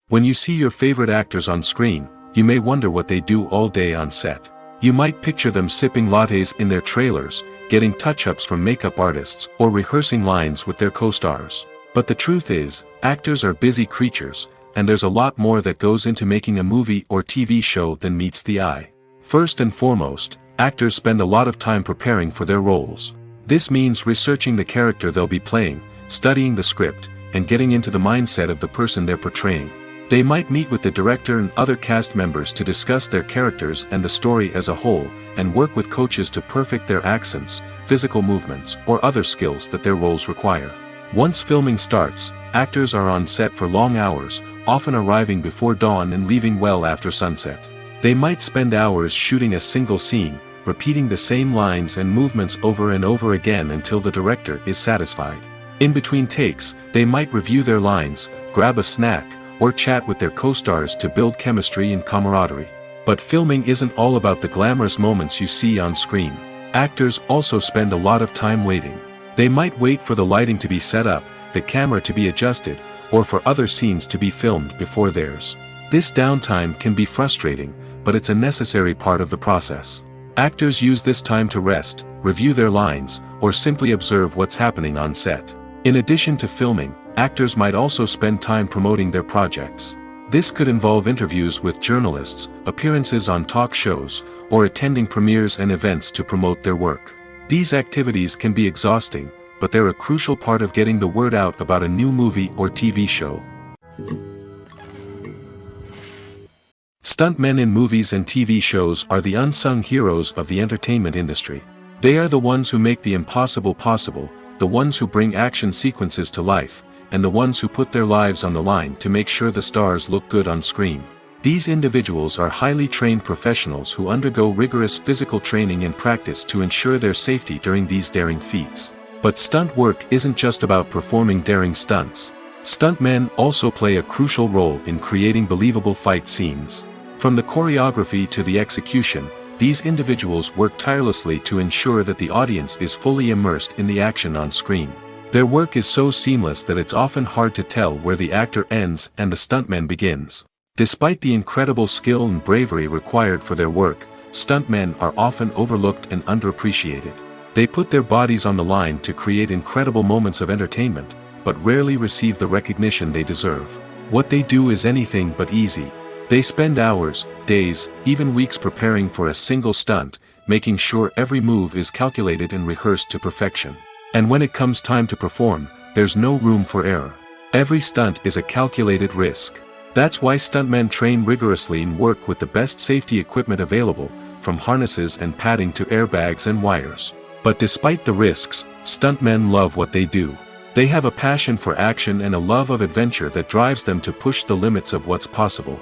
When you see your favorite actors on screen, you may wonder what they do all day on set. You might picture them sipping lattes in their trailers, getting touch-ups from makeup artists, or rehearsing lines with their co-stars. But the truth is, actors are busy creatures, and there's a lot more that goes into making a movie or TV show than meets the eye. First and foremost, actors spend a lot of time preparing for their roles. This means researching the character they'll be playing, studying the script, and getting into the mindset of the person they're portraying. They might meet with the director and other cast members to discuss their characters and the story as a whole, and work with coaches to perfect their accents, physical movements, or other skills that their roles require. Once filming starts, actors are on set for long hours, often arriving before dawn and leaving well after sunset. They might spend hours shooting a single scene, repeating the same lines and movements over and over again until the director is satisfied. In between takes, they might review their lines, grab a snack, or chat with their co-stars to build chemistry and camaraderie. But filming isn't all about the glamorous moments you see on screen. Actors also spend a lot of time waiting. They might wait for the lighting to be set up, the camera to be adjusted, or for other scenes to be filmed before theirs. This downtime can be frustrating, but it's a necessary part of the process. Actors use this time to rest, review their lines, or simply observe what's happening on set. In addition to filming, actors might also spend time promoting their projects. This could involve interviews with journalists, appearances on talk shows, or attending premieres and events to promote their work. These activities can be exhausting, but they're a crucial part of getting the word out about a new movie or TV show. Stuntmen in movies and TV shows are the unsung heroes of the entertainment industry. They are the ones who make the impossible possible, the ones who bring action sequences to life, and the ones who put their lives on the line to make sure the stars look good on screen. These individuals are highly trained professionals who undergo rigorous physical training and practice to ensure their safety during these daring feats. But stunt work isn't just about performing daring stunts. Stuntmen also play a crucial role in creating believable fight scenes. From the choreography to the execution, these individuals work tirelessly to ensure that the audience is fully immersed in the action on screen. Their work is so seamless that it's often hard to tell where the actor ends and the stuntman begins. Despite the incredible skill and bravery required for their work, stuntmen are often overlooked and underappreciated. They put their bodies on the line to create incredible moments of entertainment, but rarely receive the recognition they deserve. What they do is anything but easy. They spend hours, days, even weeks preparing for a single stunt, making sure every move is calculated and rehearsed to perfection. And when it comes time to perform, there's no room for error. Every stunt is a calculated risk. That's why stuntmen train rigorously and work with the best safety equipment available, from harnesses and padding to airbags and wires. But despite the risks, stuntmen love what they do. They have a passion for action and a love of adventure that drives them to push the limits of what's possible.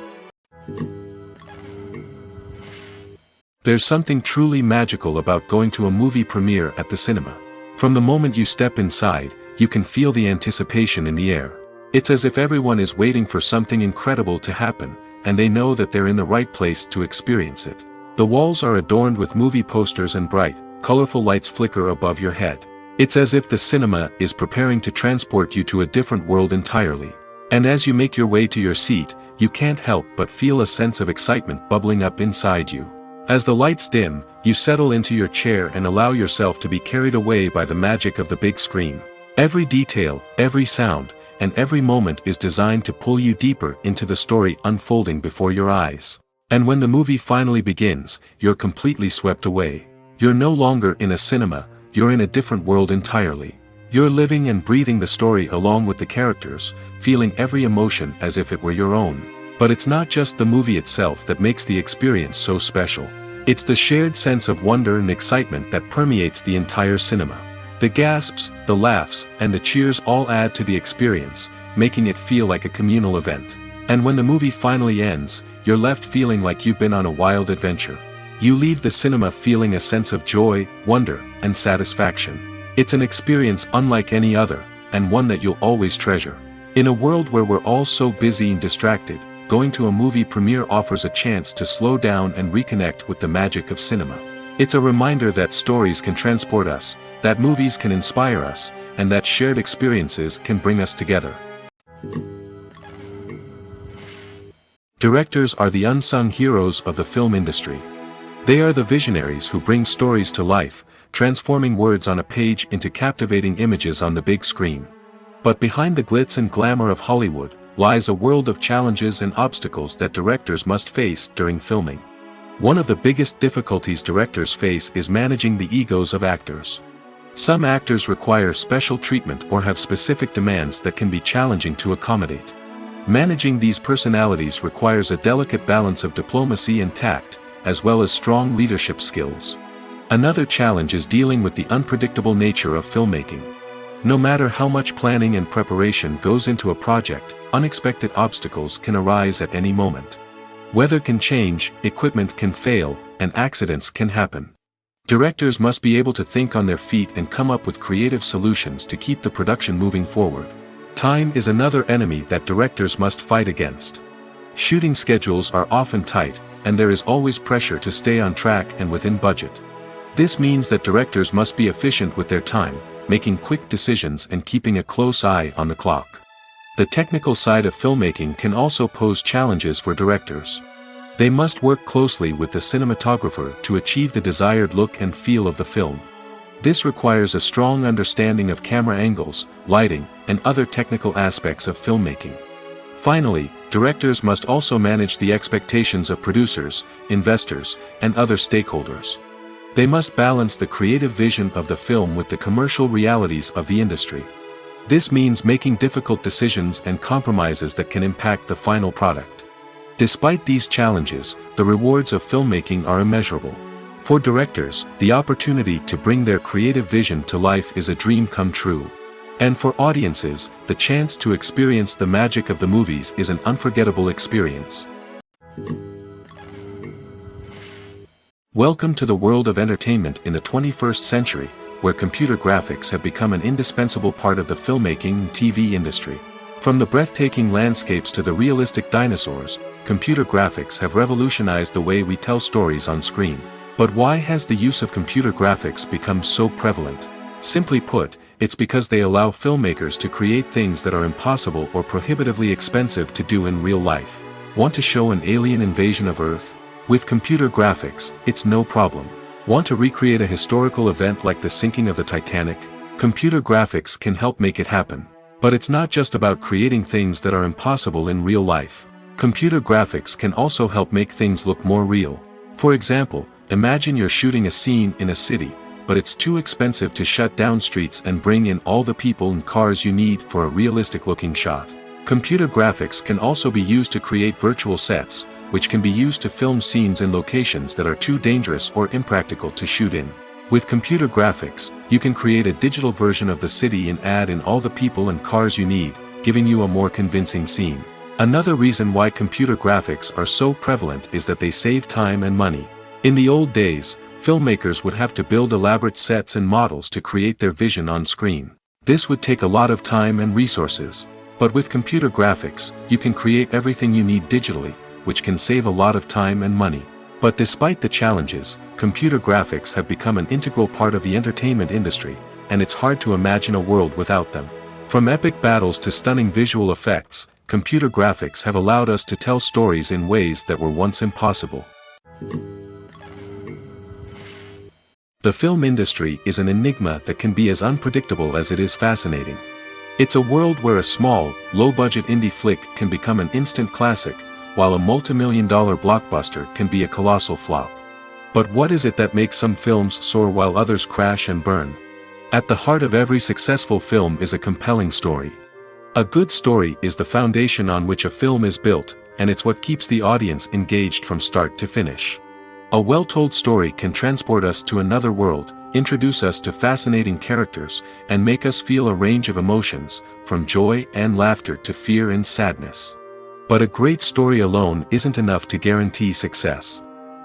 There's something truly magical about going to a movie premiere at the cinema. From the moment you step inside, you can feel the anticipation in the air. It's as if everyone is waiting for something incredible to happen, and they know that they're in the right place to experience it. The walls are adorned with movie posters and bright, colorful lights flicker above your head. It's as if the cinema is preparing to transport you to a different world entirely. And as you make your way to your seat, you can't help but feel a sense of excitement bubbling up inside you. As the lights dim, you settle into your chair and allow yourself to be carried away by the magic of the big screen. Every detail, every sound, and every moment is designed to pull you deeper into the story unfolding before your eyes. And when the movie finally begins, you're completely swept away. You're no longer in a cinema, you're in a different world entirely. You're living and breathing the story along with the characters, feeling every emotion as if it were your own. But it's not just the movie itself that makes the experience so special. It's the shared sense of wonder and excitement that permeates the entire cinema. The gasps, the laughs, and the cheers all add to the experience, making it feel like a communal event. And when the movie finally ends, you're left feeling like you've been on a wild adventure. You leave the cinema feeling a sense of joy, wonder, and satisfaction. It's an experience unlike any other, and one that you'll always treasure. In a world where we're all so busy and distracted, going to a movie premiere offers a chance to slow down and reconnect with the magic of cinema. It's a reminder that stories can transport us, that movies can inspire us, and that shared experiences can bring us together. Directors are the unsung heroes of the film industry. They are the visionaries who bring stories to life, transforming words on a page into captivating images on the big screen. But behind the glitz and glamour of Hollywood lies a world of challenges and obstacles that directors must face during filming. One of the biggest difficulties directors face is managing the egos of actors. Some actors require special treatment or have specific demands that can be challenging to accommodate. Managing these personalities requires a delicate balance of diplomacy and tact, as well as strong leadership skills. Another challenge is dealing with the unpredictable nature of filmmaking. No matter how much planning and preparation goes into a project, unexpected obstacles can arise at any moment. Weather can change, equipment can fail, and accidents can happen. Directors must be able to think on their feet and come up with creative solutions to keep the production moving forward. Time is another enemy that directors must fight against. Shooting schedules are often tight, and there is always pressure to stay on track and within budget. This means that directors must be efficient with their time, making quick decisions and keeping a close eye on the clock. The technical side of filmmaking can also pose challenges for directors. They must work closely with the cinematographer to achieve the desired look and feel of the film. This requires a strong understanding of camera angles, lighting, and other technical aspects of filmmaking. Finally, directors must also manage the expectations of producers, investors, and other stakeholders. They must balance the creative vision of the film with the commercial realities of the industry. This means making difficult decisions and compromises that can impact the final product. Despite these challenges, the rewards of filmmaking are immeasurable. For directors, the opportunity to bring their creative vision to life is a dream come true. And for audiences, the chance to experience the magic of the movies is an unforgettable experience. Welcome to the world of entertainment in the 21st century, where computer graphics have become an indispensable part of the filmmaking and TV industry. From the breathtaking landscapes to the realistic dinosaurs, computer graphics have revolutionized the way we tell stories on screen. But why has the use of computer graphics become so prevalent? Simply put, it's because they allow filmmakers to create things that are impossible or prohibitively expensive to do in real life. Want to show an alien invasion of Earth? With computer graphics, it's no problem. Want to recreate a historical event like the sinking of the Titanic? Computer graphics can help make it happen. But it's not just about creating things that are impossible in real life. Computer graphics can also help make things look more real. For example, imagine you're shooting a scene in a city, but it's too expensive to shut down streets and bring in all the people and cars you need for a realistic-looking shot. Computer graphics can also be used to create virtual sets, which can be used to film scenes in locations that are too dangerous or impractical to shoot in. With computer graphics, you can create a digital version of the city and add in all the people and cars you need, giving you a more convincing scene. Another reason why computer graphics are so prevalent is that they save time and money. In the old days, filmmakers would have to build elaborate sets and models to create their vision on screen. This would take a lot of time and resources. But with computer graphics, you can create everything you need digitally, which can save a lot of time and money. But despite the challenges, computer graphics have become an integral part of the entertainment industry, and it's hard to imagine a world without them. From epic battles to stunning visual effects, computer graphics have allowed us to tell stories in ways that were once impossible. The film industry is an enigma that can be as unpredictable as it is fascinating. It's a world where a small, low-budget indie flick can become an instant classic, while a multi-million-dollar blockbuster can be a colossal flop. But what is it that makes some films soar while others crash and burn? At the heart of every successful film is a compelling story. A good story is the foundation on which a film is built, and it's what keeps the audience engaged from start to finish. A well-told story can transport us to another world, introduce us to fascinating characters, and make us feel a range of emotions, from joy and laughter to fear and sadness. But a great story alone isn't enough to guarantee success.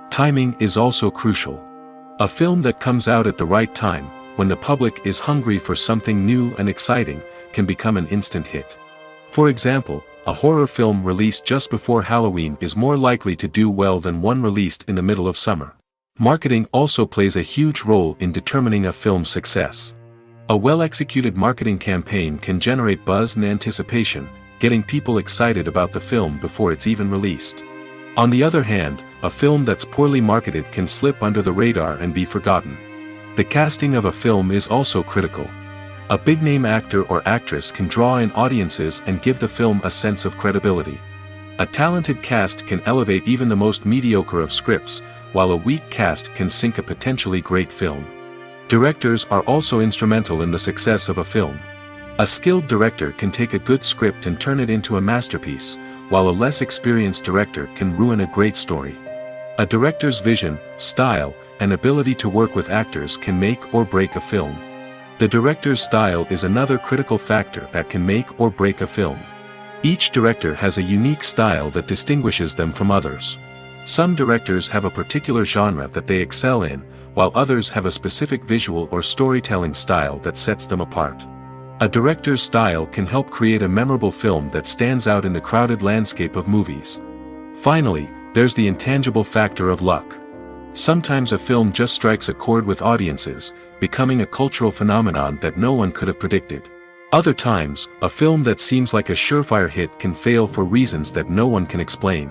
Timing is also crucial. A film that comes out at the right time, when the public is hungry for something new and exciting, can become an instant hit. For example, a horror film released just before Halloween is more likely to do well than one released in the middle of summer. Marketing also plays a huge role in determining a film's success. A well-executed marketing campaign can generate buzz and anticipation, getting people excited about the film before it's even released. On the other hand, a film that's poorly marketed can slip under the radar and be forgotten. The casting of a film is also critical. A big-name actor or actress can draw in audiences and give the film a sense of credibility. A talented cast can elevate even the most mediocre of scripts, while a weak cast can sink a potentially great film. Directors are also instrumental in the success of a film. A skilled director can take a good script and turn it into a masterpiece, while a less experienced director can ruin a great story. A director's vision, style, and ability to work with actors can make or break a film. The director's style is another critical factor that can make or break a film. Each director has a unique style that distinguishes them from others. Some directors have a particular genre that they excel in, while others have a specific visual or storytelling style that sets them apart. A director's style can help create a memorable film that stands out in the crowded landscape of movies. Finally, there's the intangible factor of luck. Sometimes a film just strikes a chord with audiences, becoming a cultural phenomenon that no one could have predicted. Other times, a film that seems like a surefire hit can fail for reasons that no one can explain.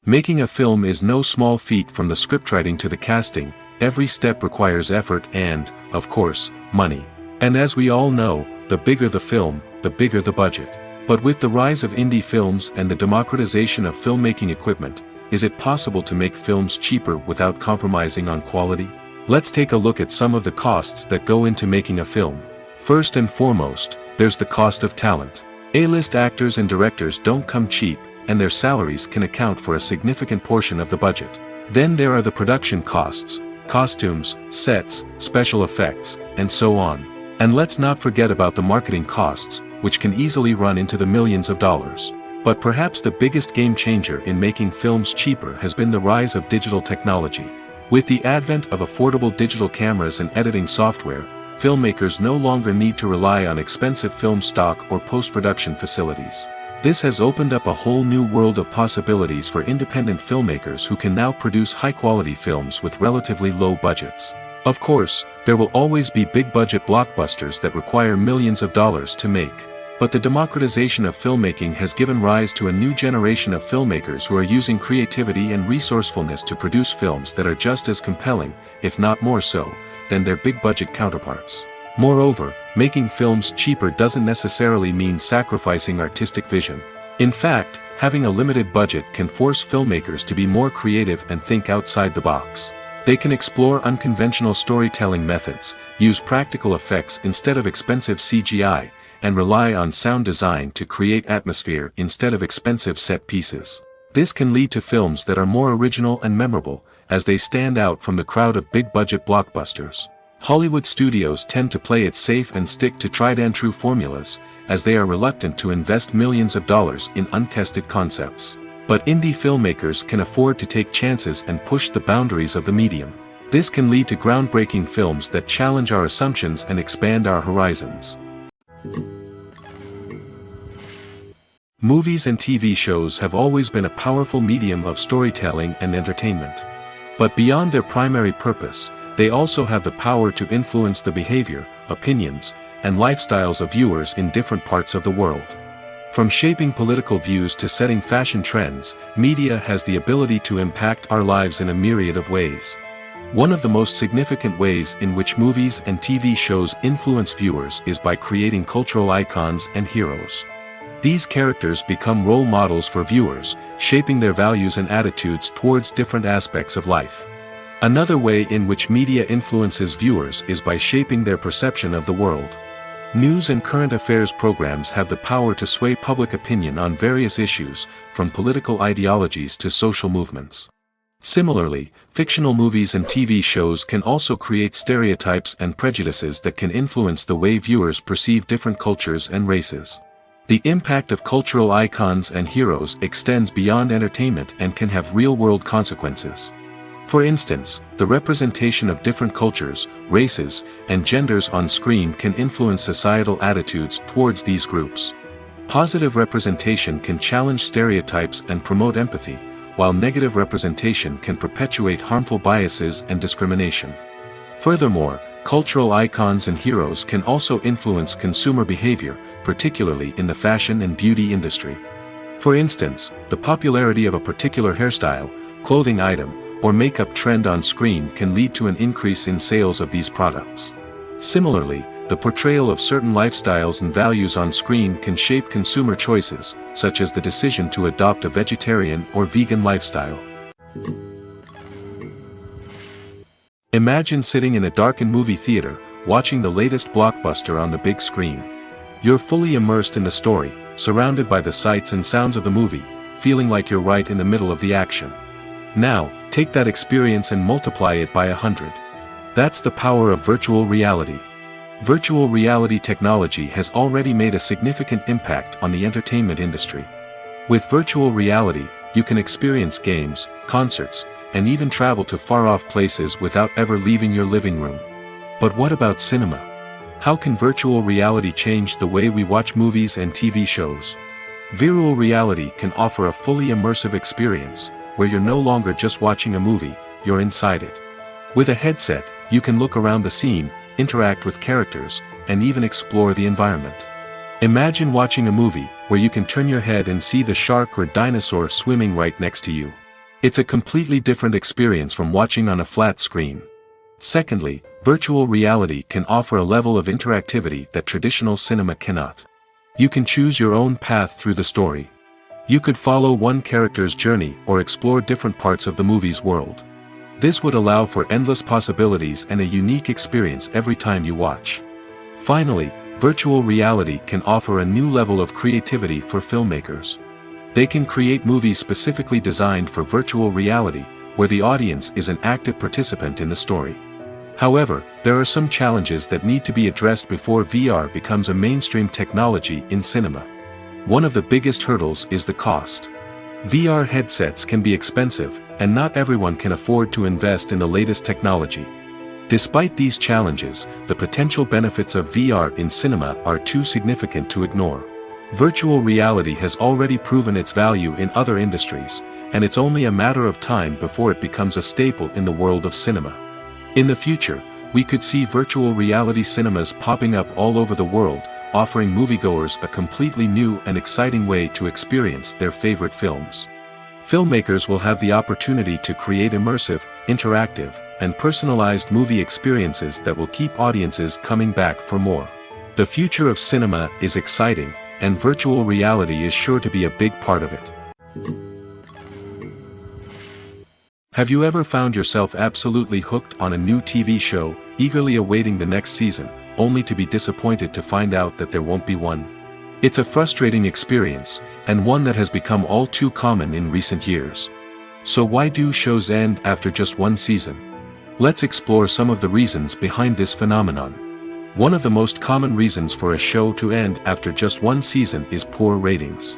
Making a film is no small feat. From the scriptwriting to the casting, every step requires effort and, of course, money. And as we all know, the bigger the film, the bigger the budget. But with the rise of indie films and the democratization of filmmaking equipment, is it possible to make films cheaper without compromising on quality? Let's take a look at some of the costs that go into making a film. First and foremost, there's the cost of talent. A-list actors and directors don't come cheap, and their salaries can account for a significant portion of the budget. Then there are the production costs, costumes, sets, special effects, and so on. And let's not forget about the marketing costs, which can easily run into the millions of dollars. But perhaps the biggest game changer in making films cheaper has been the rise of digital technology. With the advent of affordable digital cameras and editing software, filmmakers no longer need to rely on expensive film stock or post-production facilities. This has opened up a whole new world of possibilities for independent filmmakers who can now produce high-quality films with relatively low budgets. Of course, there will always be big-budget blockbusters that require millions of dollars to make. But the democratization of filmmaking has given rise to a new generation of filmmakers who are using creativity and resourcefulness to produce films that are just as compelling, if not more so, than their big-budget counterparts. Moreover, making films cheaper doesn't necessarily mean sacrificing artistic vision. In fact, having a limited budget can force filmmakers to be more creative and think outside the box. They can explore unconventional storytelling methods, use practical effects instead of expensive CGI, and rely on sound design to create atmosphere instead of expensive set pieces. This can lead to films that are more original and memorable, as they stand out from the crowd of big-budget blockbusters. Hollywood studios tend to play it safe and stick to tried-and-true formulas, as they are reluctant to invest millions of dollars in untested concepts. But indie filmmakers can afford to take chances and push the boundaries of the medium. This can lead to groundbreaking films that challenge our assumptions and expand our horizons. Movies and TV shows have always been a powerful medium of storytelling and entertainment. But beyond their primary purpose, they also have the power to influence the behavior, opinions, and lifestyles of viewers in different parts of the world. From shaping political views to setting fashion trends, media has the ability to impact our lives in a myriad of ways. One of the most significant ways in which movies and TV shows influence viewers is by creating cultural icons and heroes. These characters become role models for viewers, shaping their values and attitudes towards different aspects of life. Another way in which media influences viewers is by shaping their perception of the world. News and current affairs programs have the power to sway public opinion on various issues, from political ideologies to social movements. Similarly, fictional movies and TV shows can also create stereotypes and prejudices that can influence the way viewers perceive different cultures and races. The impact of cultural icons and heroes extends beyond entertainment and can have real-world consequences. For instance, the representation of different cultures, races, and genders on screen can influence societal attitudes towards these groups. Positive representation can challenge stereotypes and promote empathy, while negative representation can perpetuate harmful biases and discrimination. Furthermore, cultural icons and heroes can also influence consumer behavior, particularly in the fashion and beauty industry. For instance, the popularity of a particular hairstyle, clothing item, or makeup trend on screen can lead to an increase in sales of these products. Similarly, the portrayal of certain lifestyles and values on screen can shape consumer choices, such as the decision to adopt a vegetarian or vegan lifestyle. Imagine sitting in a darkened movie theater, watching the latest blockbuster on the big screen. You're fully immersed in the story, surrounded by the sights and sounds of the movie, feeling like you're right in the middle of the action. Now, take that experience and multiply it by 100. That's the power of virtual reality. Virtual reality technology has already made a significant impact on the entertainment industry. With virtual reality, you can experience games, concerts, and even travel to far-off places without ever leaving your living room. But what about cinema? How can virtual reality change the way we watch movies and TV shows? Virtual reality can offer a fully immersive experience, where you're no longer just watching a movie, you're inside it. With a headset, you can look around the scene, interact with characters, and even explore the environment. Imagine watching a movie where you can turn your head and see the shark or dinosaur swimming right next to you. It's a completely different experience from watching on a flat screen. Secondly, virtual reality can offer a level of interactivity that traditional cinema cannot. You can choose your own path through the story. You could follow one character's journey or explore different parts of the movie's world. This would allow for endless possibilities and a unique experience every time you watch. Finally, virtual reality can offer a new level of creativity for filmmakers. They can create movies specifically designed for virtual reality, where the audience is an active participant in the story. However, there are some challenges that need to be addressed before VR becomes a mainstream technology in cinema. One of the biggest hurdles is the cost. VR headsets can be expensive, and not everyone can afford to invest in the latest technology. Despite these challenges, the potential benefits of VR in cinema are too significant to ignore. Virtual reality has already proven its value in other industries, and it's only a matter of time before it becomes a staple in the world of cinema. In the future, we could see virtual reality cinemas popping up all over the world, offering moviegoers a completely new and exciting way to experience their favorite films. Filmmakers will have the opportunity to create immersive, interactive, and personalized movie experiences that will keep audiences coming back for more. The future of cinema is exciting, and virtual reality is sure to be a big part of it. Have you ever found yourself absolutely hooked on a new TV show, eagerly awaiting the next season, only to be disappointed to find out that there won't be one? It's a frustrating experience, and one that has become all too common in recent years. So why do shows end after just one season? Let's explore some of the reasons behind this phenomenon. One of the most common reasons for a show to end after just one season is poor ratings.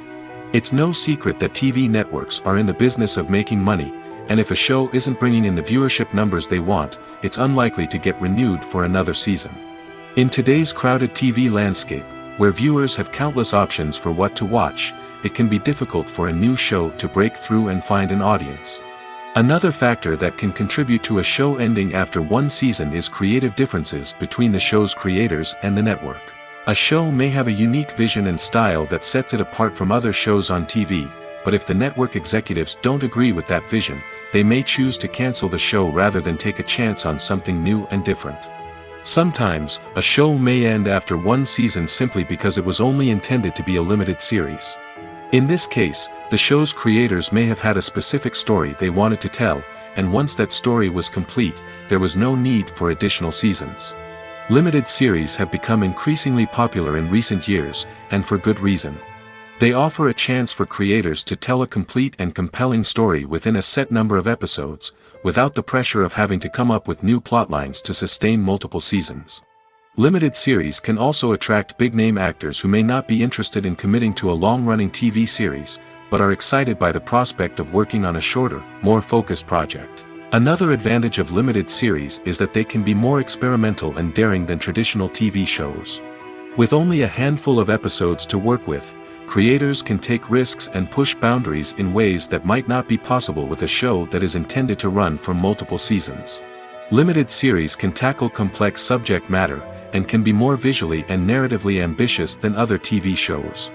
It's no secret that TV networks are in the business of making money, and if a show isn't bringing in the viewership numbers they want, it's unlikely to get renewed for another season. In today's crowded TV landscape, where viewers have countless options for what to watch, it can be difficult for a new show to break through and find an audience. Another factor that can contribute to a show ending after one season is creative differences between the show's creators and the network. A show may have a unique vision and style that sets it apart from other shows on TV, but if the network executives don't agree with that vision, they may choose to cancel the show rather than take a chance on something new and different. Sometimes, a show may end after one season simply because it was only intended to be a limited series. In this case, the show's creators may have had a specific story they wanted to tell, and once that story was complete, there was no need for additional seasons. Limited series have become increasingly popular in recent years, and for good reason. They offer a chance for creators to tell a complete and compelling story within a set number of episodes, without the pressure of having to come up with new plotlines to sustain multiple seasons. Limited series can also attract big-name actors who may not be interested in committing to a long-running TV series, but are excited by the prospect of working on a shorter, more focused project. Another advantage of limited series is that they can be more experimental and daring than traditional TV shows. With only a handful of episodes to work with, creators can take risks and push boundaries in ways that might not be possible with a show that is intended to run for multiple seasons. Limited series can tackle complex subject matter, and can be more visually and narratively ambitious than other TV shows.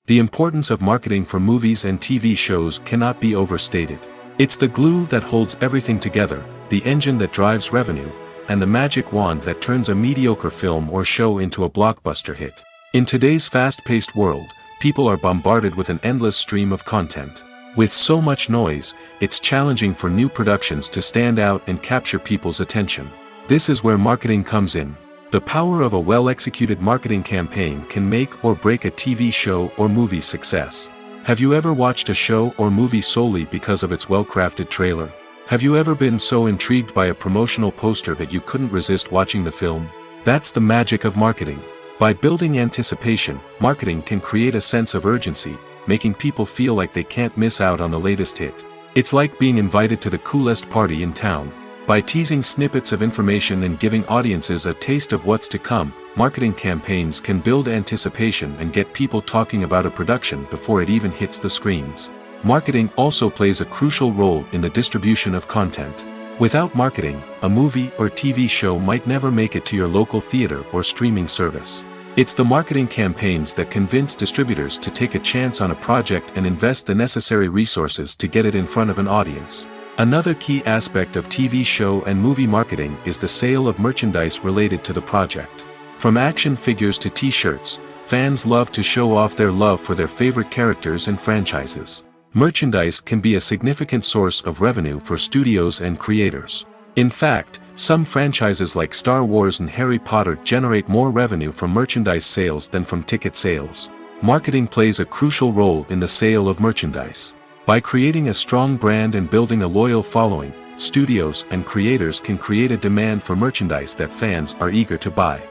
The importance of marketing for movies and TV shows cannot be overstated. It's the glue that holds everything together, the engine that drives revenue, and the magic wand that turns a mediocre film or show into a blockbuster hit. In today's fast-paced world, people are bombarded with an endless stream of content. With so much noise, it's challenging for new productions to stand out and capture people's attention. This is where marketing comes in. The power of a well-executed marketing campaign can make or break a TV show or movie's success. Have you ever watched a show or movie solely because of its well-crafted trailer? Have you ever been so intrigued by a promotional poster that you couldn't resist watching the film? That's the magic of marketing. By building anticipation, marketing can create a sense of urgency, making people feel like they can't miss out on the latest hit. It's like being invited to the coolest party in town. By teasing snippets of information and giving audiences a taste of what's to come, marketing campaigns can build anticipation and get people talking about a production before it even hits the screens. Marketing also plays a crucial role in the distribution of content. Without marketing, a movie or TV show might never make it to your local theater or streaming service. It's the marketing campaigns that convince distributors to take a chance on a project and invest the necessary resources to get it in front of an audience. Another key aspect of TV show and movie marketing is the sale of merchandise related to the project. From action figures to t-shirts, fans love to show off their love for their favorite characters and franchises. Merchandise can be a significant source of revenue for studios and creators. In fact, some franchises like Star Wars and Harry Potter generate more revenue from merchandise sales than from ticket sales. Marketing plays a crucial role in the sale of merchandise. By creating a strong brand and building a loyal following, studios and creators can create a demand for merchandise that fans are eager to buy.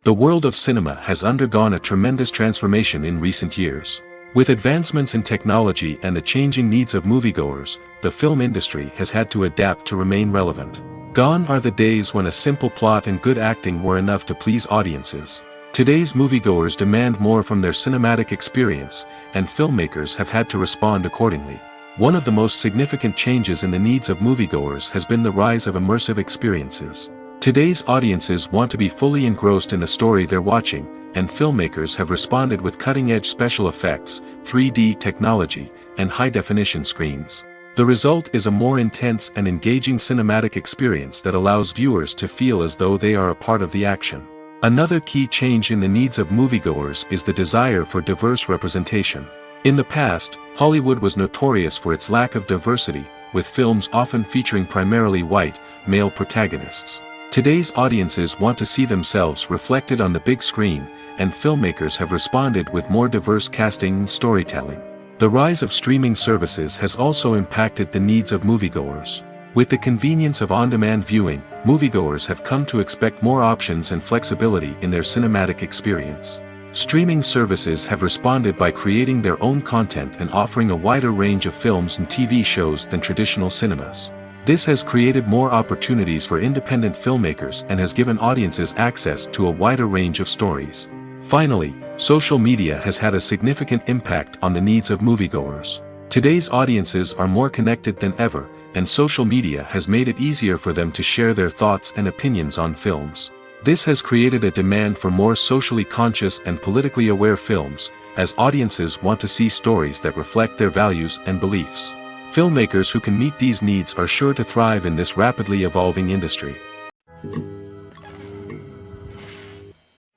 The world of cinema has undergone a tremendous transformation in recent years. With advancements in technology and the changing needs of moviegoers, the film industry has had to adapt to remain relevant. Gone are the days when a simple plot and good acting were enough to please audiences. Today's moviegoers demand more from their cinematic experience, and filmmakers have had to respond accordingly. One of the most significant changes in the needs of moviegoers has been the rise of immersive experiences. Today's audiences want to be fully engrossed in the story they're watching, and filmmakers have responded with cutting-edge special effects, 3D technology, and high-definition screens. The result is a more intense and engaging cinematic experience that allows viewers to feel as though they are a part of the action. Another key change in the needs of moviegoers is the desire for diverse representation. In the past, Hollywood was notorious for its lack of diversity, with films often featuring primarily white, male protagonists. Today's audiences want to see themselves reflected on the big screen, and filmmakers have responded with more diverse casting and storytelling. The rise of streaming services has also impacted the needs of moviegoers. With the convenience of on-demand viewing, moviegoers have come to expect more options and flexibility in their cinematic experience. Streaming services have responded by creating their own content and offering a wider range of films and TV shows than traditional cinemas. This has created more opportunities for independent filmmakers and has given audiences access to a wider range of stories. Finally, social media has had a significant impact on the needs of moviegoers. Today's audiences are more connected than ever, and social media has made it easier for them to share their thoughts and opinions on films. This has created a demand for more socially conscious and politically aware films, as audiences want to see stories that reflect their values and beliefs. Filmmakers who can meet these needs are sure to thrive in this rapidly evolving industry.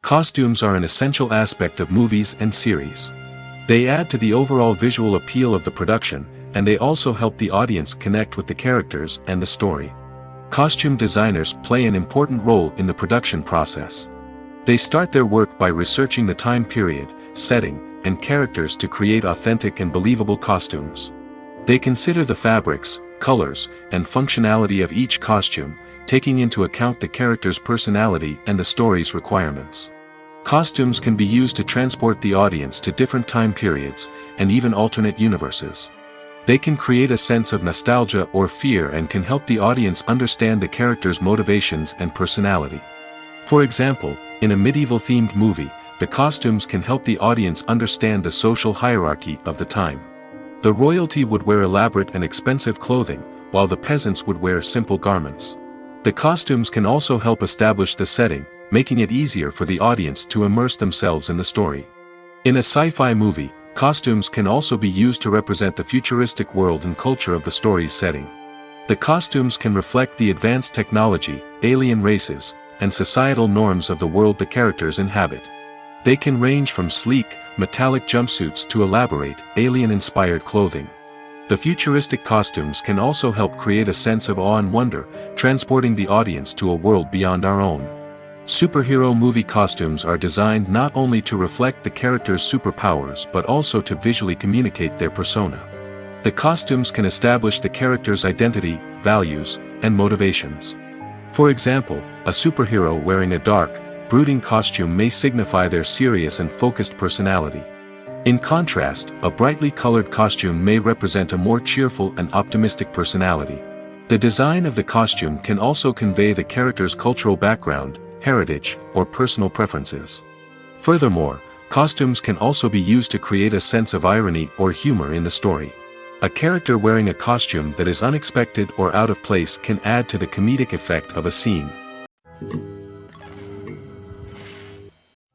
Costumes are an essential aspect of movies and series. They add to the overall visual appeal of the production, and they also help the audience connect with the characters and the story. Costume designers play an important role in the production process. They start their work by researching the time period, setting, and characters to create authentic and believable costumes. They consider the fabrics, colors, and functionality of each costume, taking into account the character's personality and the story's requirements. Costumes can be used to transport the audience to different time periods, and even alternate universes. They can create a sense of nostalgia or fear and can help the audience understand the character's motivations and personality. For example, in a medieval-themed movie, the costumes can help the audience understand the social hierarchy of the time. The royalty would wear elaborate and expensive clothing, while the peasants would wear simple garments. The costumes can also help establish the setting, making it easier for the audience to immerse themselves in the story. In a sci-fi movie, costumes can also be used to represent the futuristic world and culture of the story's setting. The costumes can reflect the advanced technology, alien races, and societal norms of the world the characters inhabit. They can range from sleek, metallic jumpsuits to elaborate, alien-inspired clothing. The futuristic costumes can also help create a sense of awe and wonder, transporting the audience to a world beyond our own. Superhero movie costumes are designed not only to reflect the character's superpowers but also to visually communicate their persona. The costumes can establish the character's identity, values, and motivations. For example, a superhero wearing a dark, brooding costume may signify their serious and focused personality. In contrast, a brightly colored costume may represent a more cheerful and optimistic personality. The design of the costume can also convey the character's cultural background, heritage, or personal preferences. Furthermore, costumes can also be used to create a sense of irony or humor in the story. A character wearing a costume that is unexpected or out of place can add to the comedic effect of a scene.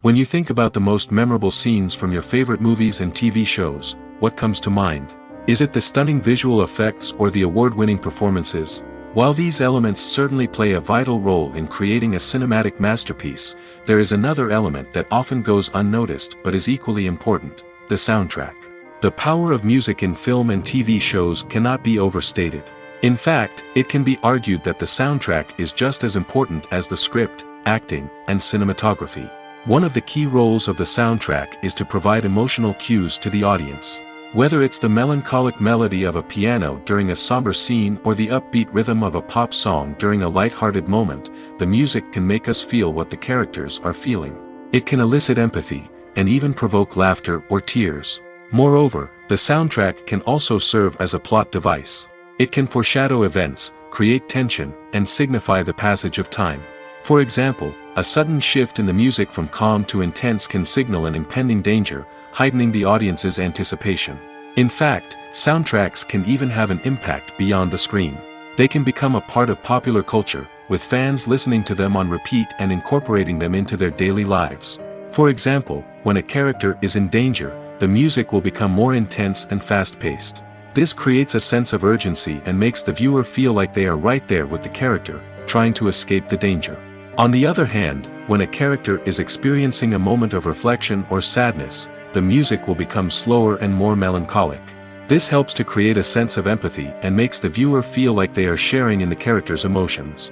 When you think about the most memorable scenes from your favorite movies and TV shows, what comes to mind? Is it the stunning visual effects or the award-winning performances? While these elements certainly play a vital role in creating a cinematic masterpiece, there is another element that often goes unnoticed but is equally important: the soundtrack. The power of music in film and TV shows cannot be overstated. In fact, it can be argued that the soundtrack is just as important as the script, acting, and cinematography. One of the key roles of the soundtrack is to provide emotional cues to the audience. Whether it's the melancholic melody of a piano during a somber scene or the upbeat rhythm of a pop song during a light-hearted moment, the music can make us feel what the characters are feeling. It can elicit empathy, and even provoke laughter or tears. Moreover, the soundtrack can also serve as a plot device. It can foreshadow events, create tension, and signify the passage of time. For example, a sudden shift in the music from calm to intense can signal an impending danger, heightening the audience's anticipation. In fact, soundtracks can even have an impact beyond the screen. They can become a part of popular culture, with fans listening to them on repeat and incorporating them into their daily lives. For example, when a character is in danger, the music will become more intense and fast-paced. This creates a sense of urgency and makes the viewer feel like they are right there with the character, trying to escape the danger. On the other hand, When a character is experiencing a moment of reflection or sadness, the music will become slower and more melancholic. This helps to create a sense of empathy and makes the viewer feel like they are sharing in the character's emotions.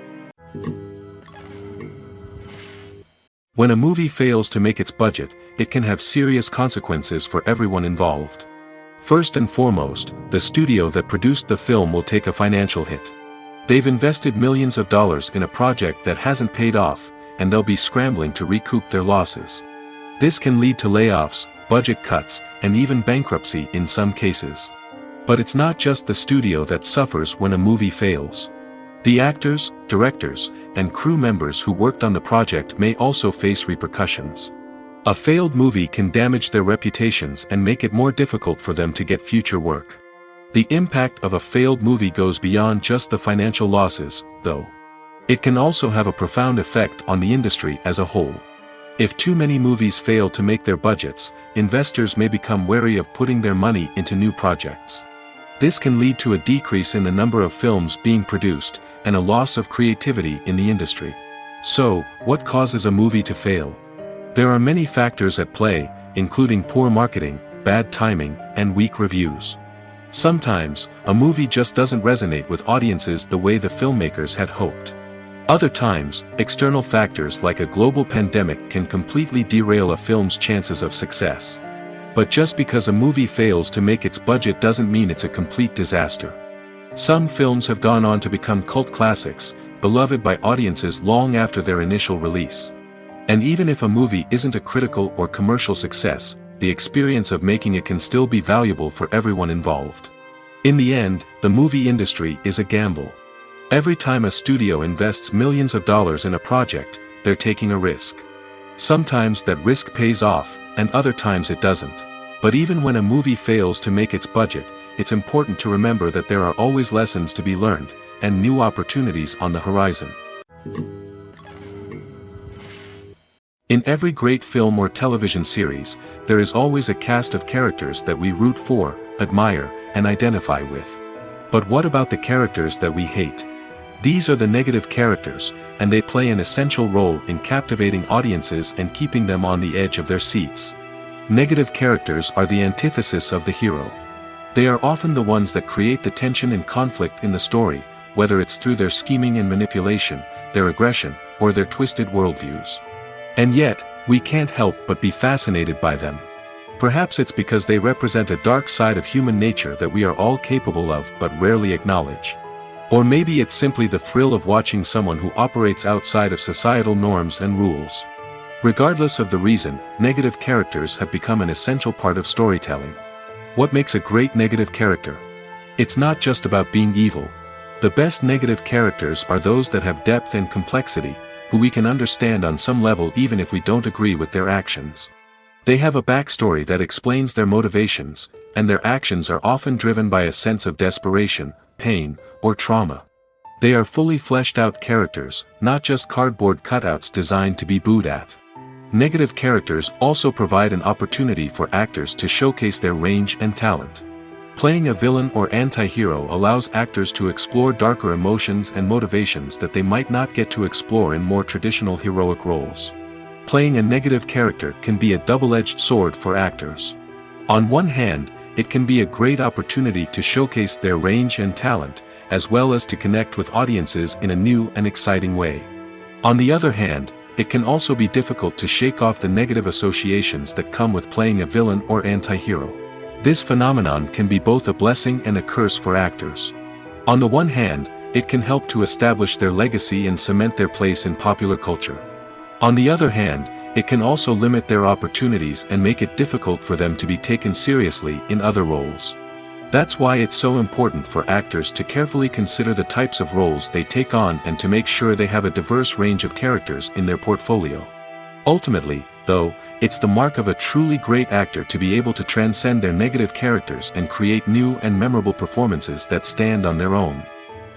When a movie fails to make its budget, it can have serious consequences for everyone involved. First and foremost, the studio that produced the film will take a financial hit. They've invested millions of dollars in a project that hasn't paid off, and they'll be scrambling to recoup their losses. This can lead to layoffs, budget cuts, and even bankruptcy in some cases. But it's not just the studio that suffers when a movie fails. The actors, directors, and crew members who worked on the project may also face repercussions. A failed movie can damage their reputations and make it more difficult for them to get future work. The impact of a failed movie goes beyond just the financial losses, though. It can also have a profound effect on the industry as a whole. If too many movies fail to make their budgets, investors may become wary of putting their money into new projects. This can lead to a decrease in the number of films being produced, and a loss of creativity in the industry. So, what causes a movie to fail? There are many factors at play, including poor marketing, bad timing, and weak reviews. Sometimes, a movie just doesn't resonate with audiences the way the filmmakers had hoped. Other times, external factors like a global pandemic can completely derail a film's chances of success. But just because a movie fails to make its budget doesn't mean it's a complete disaster. Some films have gone on to become cult classics, beloved by audiences long after their initial release. And even if a movie isn't a critical or commercial success, the experience of making it can still be valuable for everyone involved. In the end, the movie industry is a gamble. Every time a studio invests millions of dollars in a project, they're taking a risk. Sometimes that risk pays off, and other times it doesn't. But even when a movie fails to make its budget, it's important to remember that there are always lessons to be learned, and new opportunities on the horizon. In every great film or television series, there is always a cast of characters that we root for, admire, and identify with. But what about the characters that we hate? These are the negative characters, and they play an essential role in captivating audiences and keeping them on the edge of their seats. Negative characters are the antithesis of the hero. They are often the ones that create the tension and conflict in the story, whether it's through their scheming and manipulation, their aggression, or their twisted worldviews. And yet, we can't help but be fascinated by them. Perhaps it's because they represent a dark side of human nature that we are all capable of but rarely acknowledge. Or maybe it's simply the thrill of watching someone who operates outside of societal norms and rules. Regardless of the reason, negative characters have become an essential part of storytelling. What makes a great negative character? It's not just about being evil. The best negative characters are those that have depth and complexity, who we can understand on some level even if we don't agree with their actions. They have a backstory that explains their motivations, and their actions are often driven by a sense of desperation, pain, or trauma. They are fully fleshed out characters, not just cardboard cutouts designed to be booed at. Negative characters also provide an opportunity for actors to showcase their range and talent. Playing a villain or anti-hero allows actors to explore darker emotions and motivations that they might not get to explore in more traditional heroic roles. Playing a negative character can be a double-edged sword for actors. On one hand, it can be a great opportunity to showcase their range and talent, as well as to connect with audiences in a new and exciting way. On the other hand, it can also be difficult to shake off the negative associations that come with playing a villain or anti-hero. This phenomenon can be both a blessing and a curse for actors. On the one hand, it can help to establish their legacy and cement their place in popular culture. On the other hand, it can also limit their opportunities and make it difficult for them to be taken seriously in other roles. That's why it's so important for actors to carefully consider the types of roles they take on and to make sure they have a diverse range of characters in their portfolio. Ultimately, though, it's the mark of a truly great actor to be able to transcend their negative characters and create new and memorable performances that stand on their own.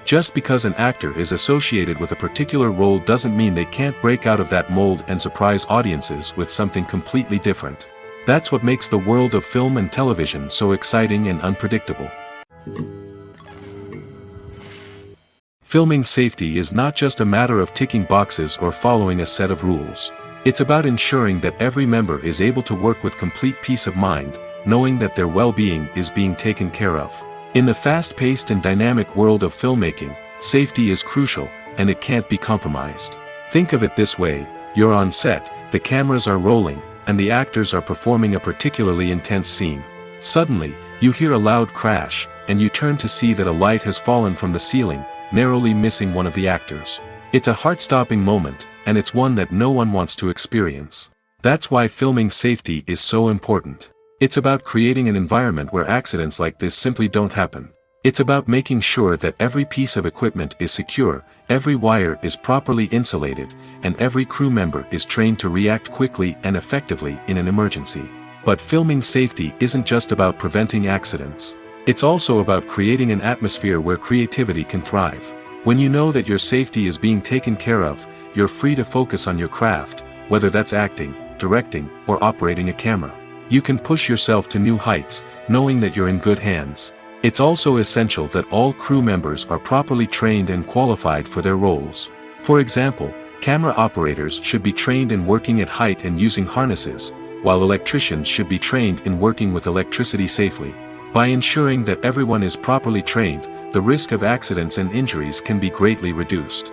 Just because an actor is associated with a particular role doesn't mean they can't break out of that mold and surprise audiences with something completely different. That's what makes the world of film and television so exciting and unpredictable. Filming safety is not just a matter of ticking boxes or following a set of rules. It's about ensuring that every member is able to work with complete peace of mind, knowing that their well-being is being taken care of. In the fast-paced and dynamic world of filmmaking, safety is crucial, and it can't be compromised. Think of it this way: you're on set, the cameras are rolling, and the actors are performing a particularly intense scene. Suddenly, you hear a loud crash, and you turn to see that a light has fallen from the ceiling, narrowly missing one of the actors. It's a heart-stopping moment, and it's one that no one wants to experience. That's why filming safety is so important. It's about creating an environment where accidents like this simply don't happen. It's about making sure that every piece of equipment is secure, every wire is properly insulated, and every crew member is trained to react quickly and effectively in an emergency. But filming safety isn't just about preventing accidents. It's also about creating an atmosphere where creativity can thrive. When you know that your safety is being taken care of, you're free to focus on your craft, whether that's acting, directing, or operating a camera. You can push yourself to new heights, knowing that you're in good hands. It's also essential that all crew members are properly trained and qualified for their roles. For example, camera operators should be trained in working at height and using harnesses, while electricians should be trained in working with electricity safely. By ensuring that everyone is properly trained, the risk of accidents and injuries can be greatly reduced.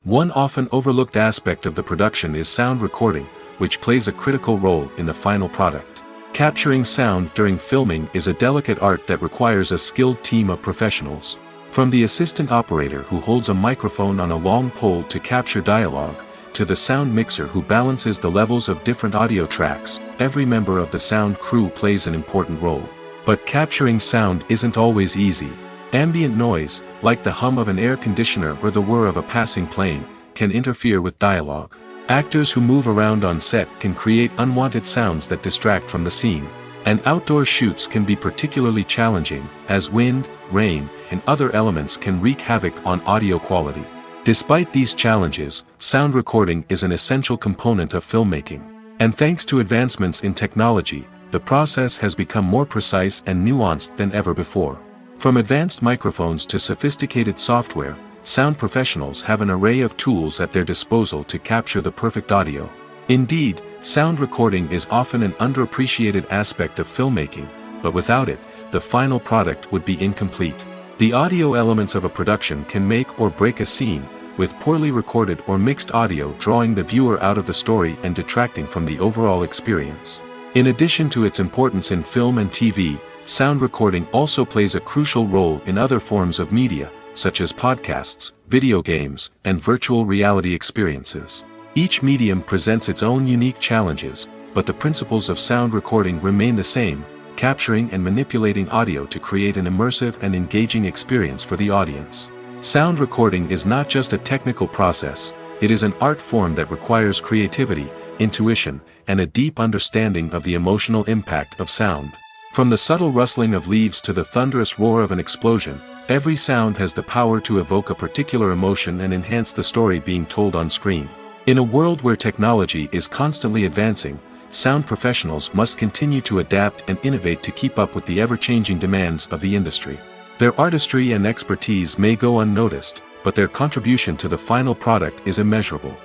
One often overlooked aspect of the production is sound recording, which plays a critical role in the final product. Capturing sound during filming is a delicate art that requires a skilled team of professionals. From the assistant operator who holds a microphone on a long pole to capture dialogue, to the sound mixer who balances the levels of different audio tracks, every member of the sound crew plays an important role. But capturing sound isn't always easy. Ambient noise, like the hum of an air conditioner or the whir of a passing plane, can interfere with dialogue. Actors who move around on set can create unwanted sounds that distract from the scene. And outdoor shoots can be particularly challenging, as wind, rain, and other elements can wreak havoc on audio quality. Despite these challenges, sound recording is an essential component of filmmaking. And thanks to advancements in technology, the process has become more precise and nuanced than ever before. From advanced microphones to sophisticated software, sound professionals have an array of tools at their disposal to capture the perfect audio. Indeed, sound recording is often an underappreciated aspect of filmmaking, but without it, the final product would be incomplete. The audio elements of a production can make or break a scene, with poorly recorded or mixed audio drawing the viewer out of the story and detracting from the overall experience. In addition to its importance in film and TV, sound recording also plays a crucial role in other forms of media, such as podcasts, video games, and virtual reality experiences. Each medium presents its own unique challenges, but the principles of sound recording remain the same: capturing and manipulating audio to create an immersive and engaging experience for the audience. Sound recording is not just a technical process, it is an art form that requires creativity, intuition, and a deep understanding of the emotional impact of sound. From the subtle rustling of leaves to the thunderous roar of an explosion, every sound has the power to evoke a particular emotion and enhance the story being told on screen. In a world where technology is constantly advancing, sound professionals must continue to adapt and innovate to keep up with the ever-changing demands of the industry. Their artistry and expertise may go unnoticed, but their contribution to the final product is immeasurable.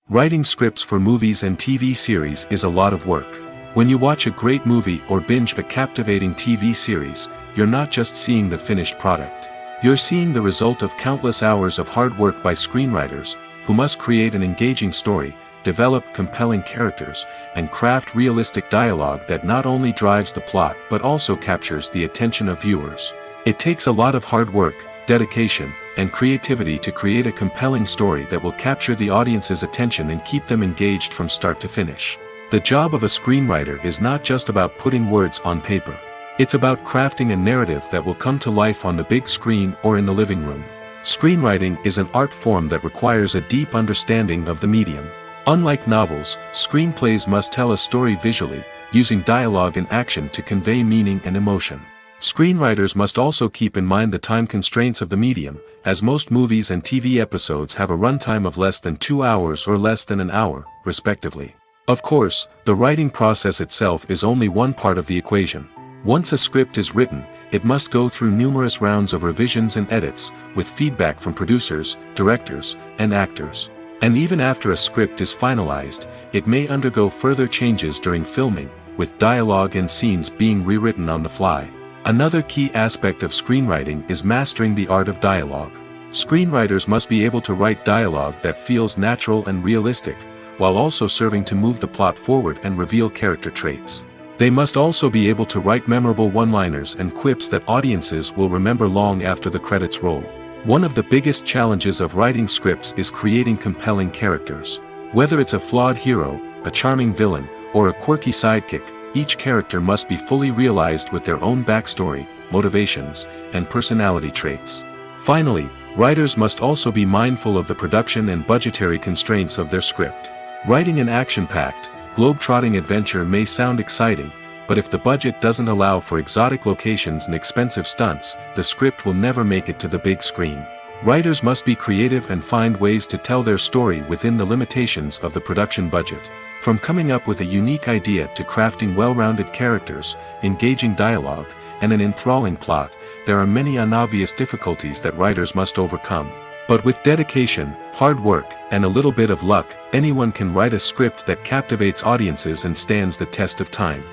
Writing scripts for movies and TV series is a lot of work. When you watch a great movie or binge a captivating TV series, you're not just seeing the finished product. You're seeing the result of countless hours of hard work by screenwriters, who must create an engaging story, develop compelling characters, and craft realistic dialogue that not only drives the plot but also captures the attention of viewers. It takes a lot of hard work, dedication, and creativity to create a compelling story that will capture the audience's attention and keep them engaged from start to finish. The job of a screenwriter is not just about putting words on paper. It's about crafting a narrative that will come to life on the big screen or in the living room. Screenwriting is an art form that requires a deep understanding of the medium. Unlike novels, screenplays must tell a story visually, using dialogue and action to convey meaning and emotion. Screenwriters must also keep in mind the time constraints of the medium, as most movies and TV episodes have a runtime of less than 2 hours or less than an hour, respectively. Of course, the writing process itself is only one part of the equation. Once a script is written, it must go through numerous rounds of revisions and edits, with feedback from producers, directors, and actors. And even after a script is finalized, it may undergo further changes during filming, with dialogue and scenes being rewritten on the fly. Another key aspect of screenwriting is mastering the art of dialogue. Screenwriters must be able to write dialogue that feels natural and realistic, while also serving to move the plot forward and reveal character traits. They must also be able to write memorable one-liners and quips that audiences will remember long after the credits roll. One of the biggest challenges of writing scripts is creating compelling characters. Whether it's a flawed hero, a charming villain, or a quirky sidekick, each character must be fully realized with their own backstory, motivations, and personality traits. Finally, writers must also be mindful of the production and budgetary constraints of their script. Writing an action-packed, globe-trotting adventure may sound exciting, but if the budget doesn't allow for exotic locations and expensive stunts, the script will never make it to the big screen. Writers must be creative and find ways to tell their story within the limitations of the production budget. From coming up with a unique idea to crafting well-rounded characters, engaging dialogue, and an enthralling plot, there are many unobvious difficulties that writers must overcome. But with dedication, hard work, and a little bit of luck, anyone can write a script that captivates audiences and stands the test of time.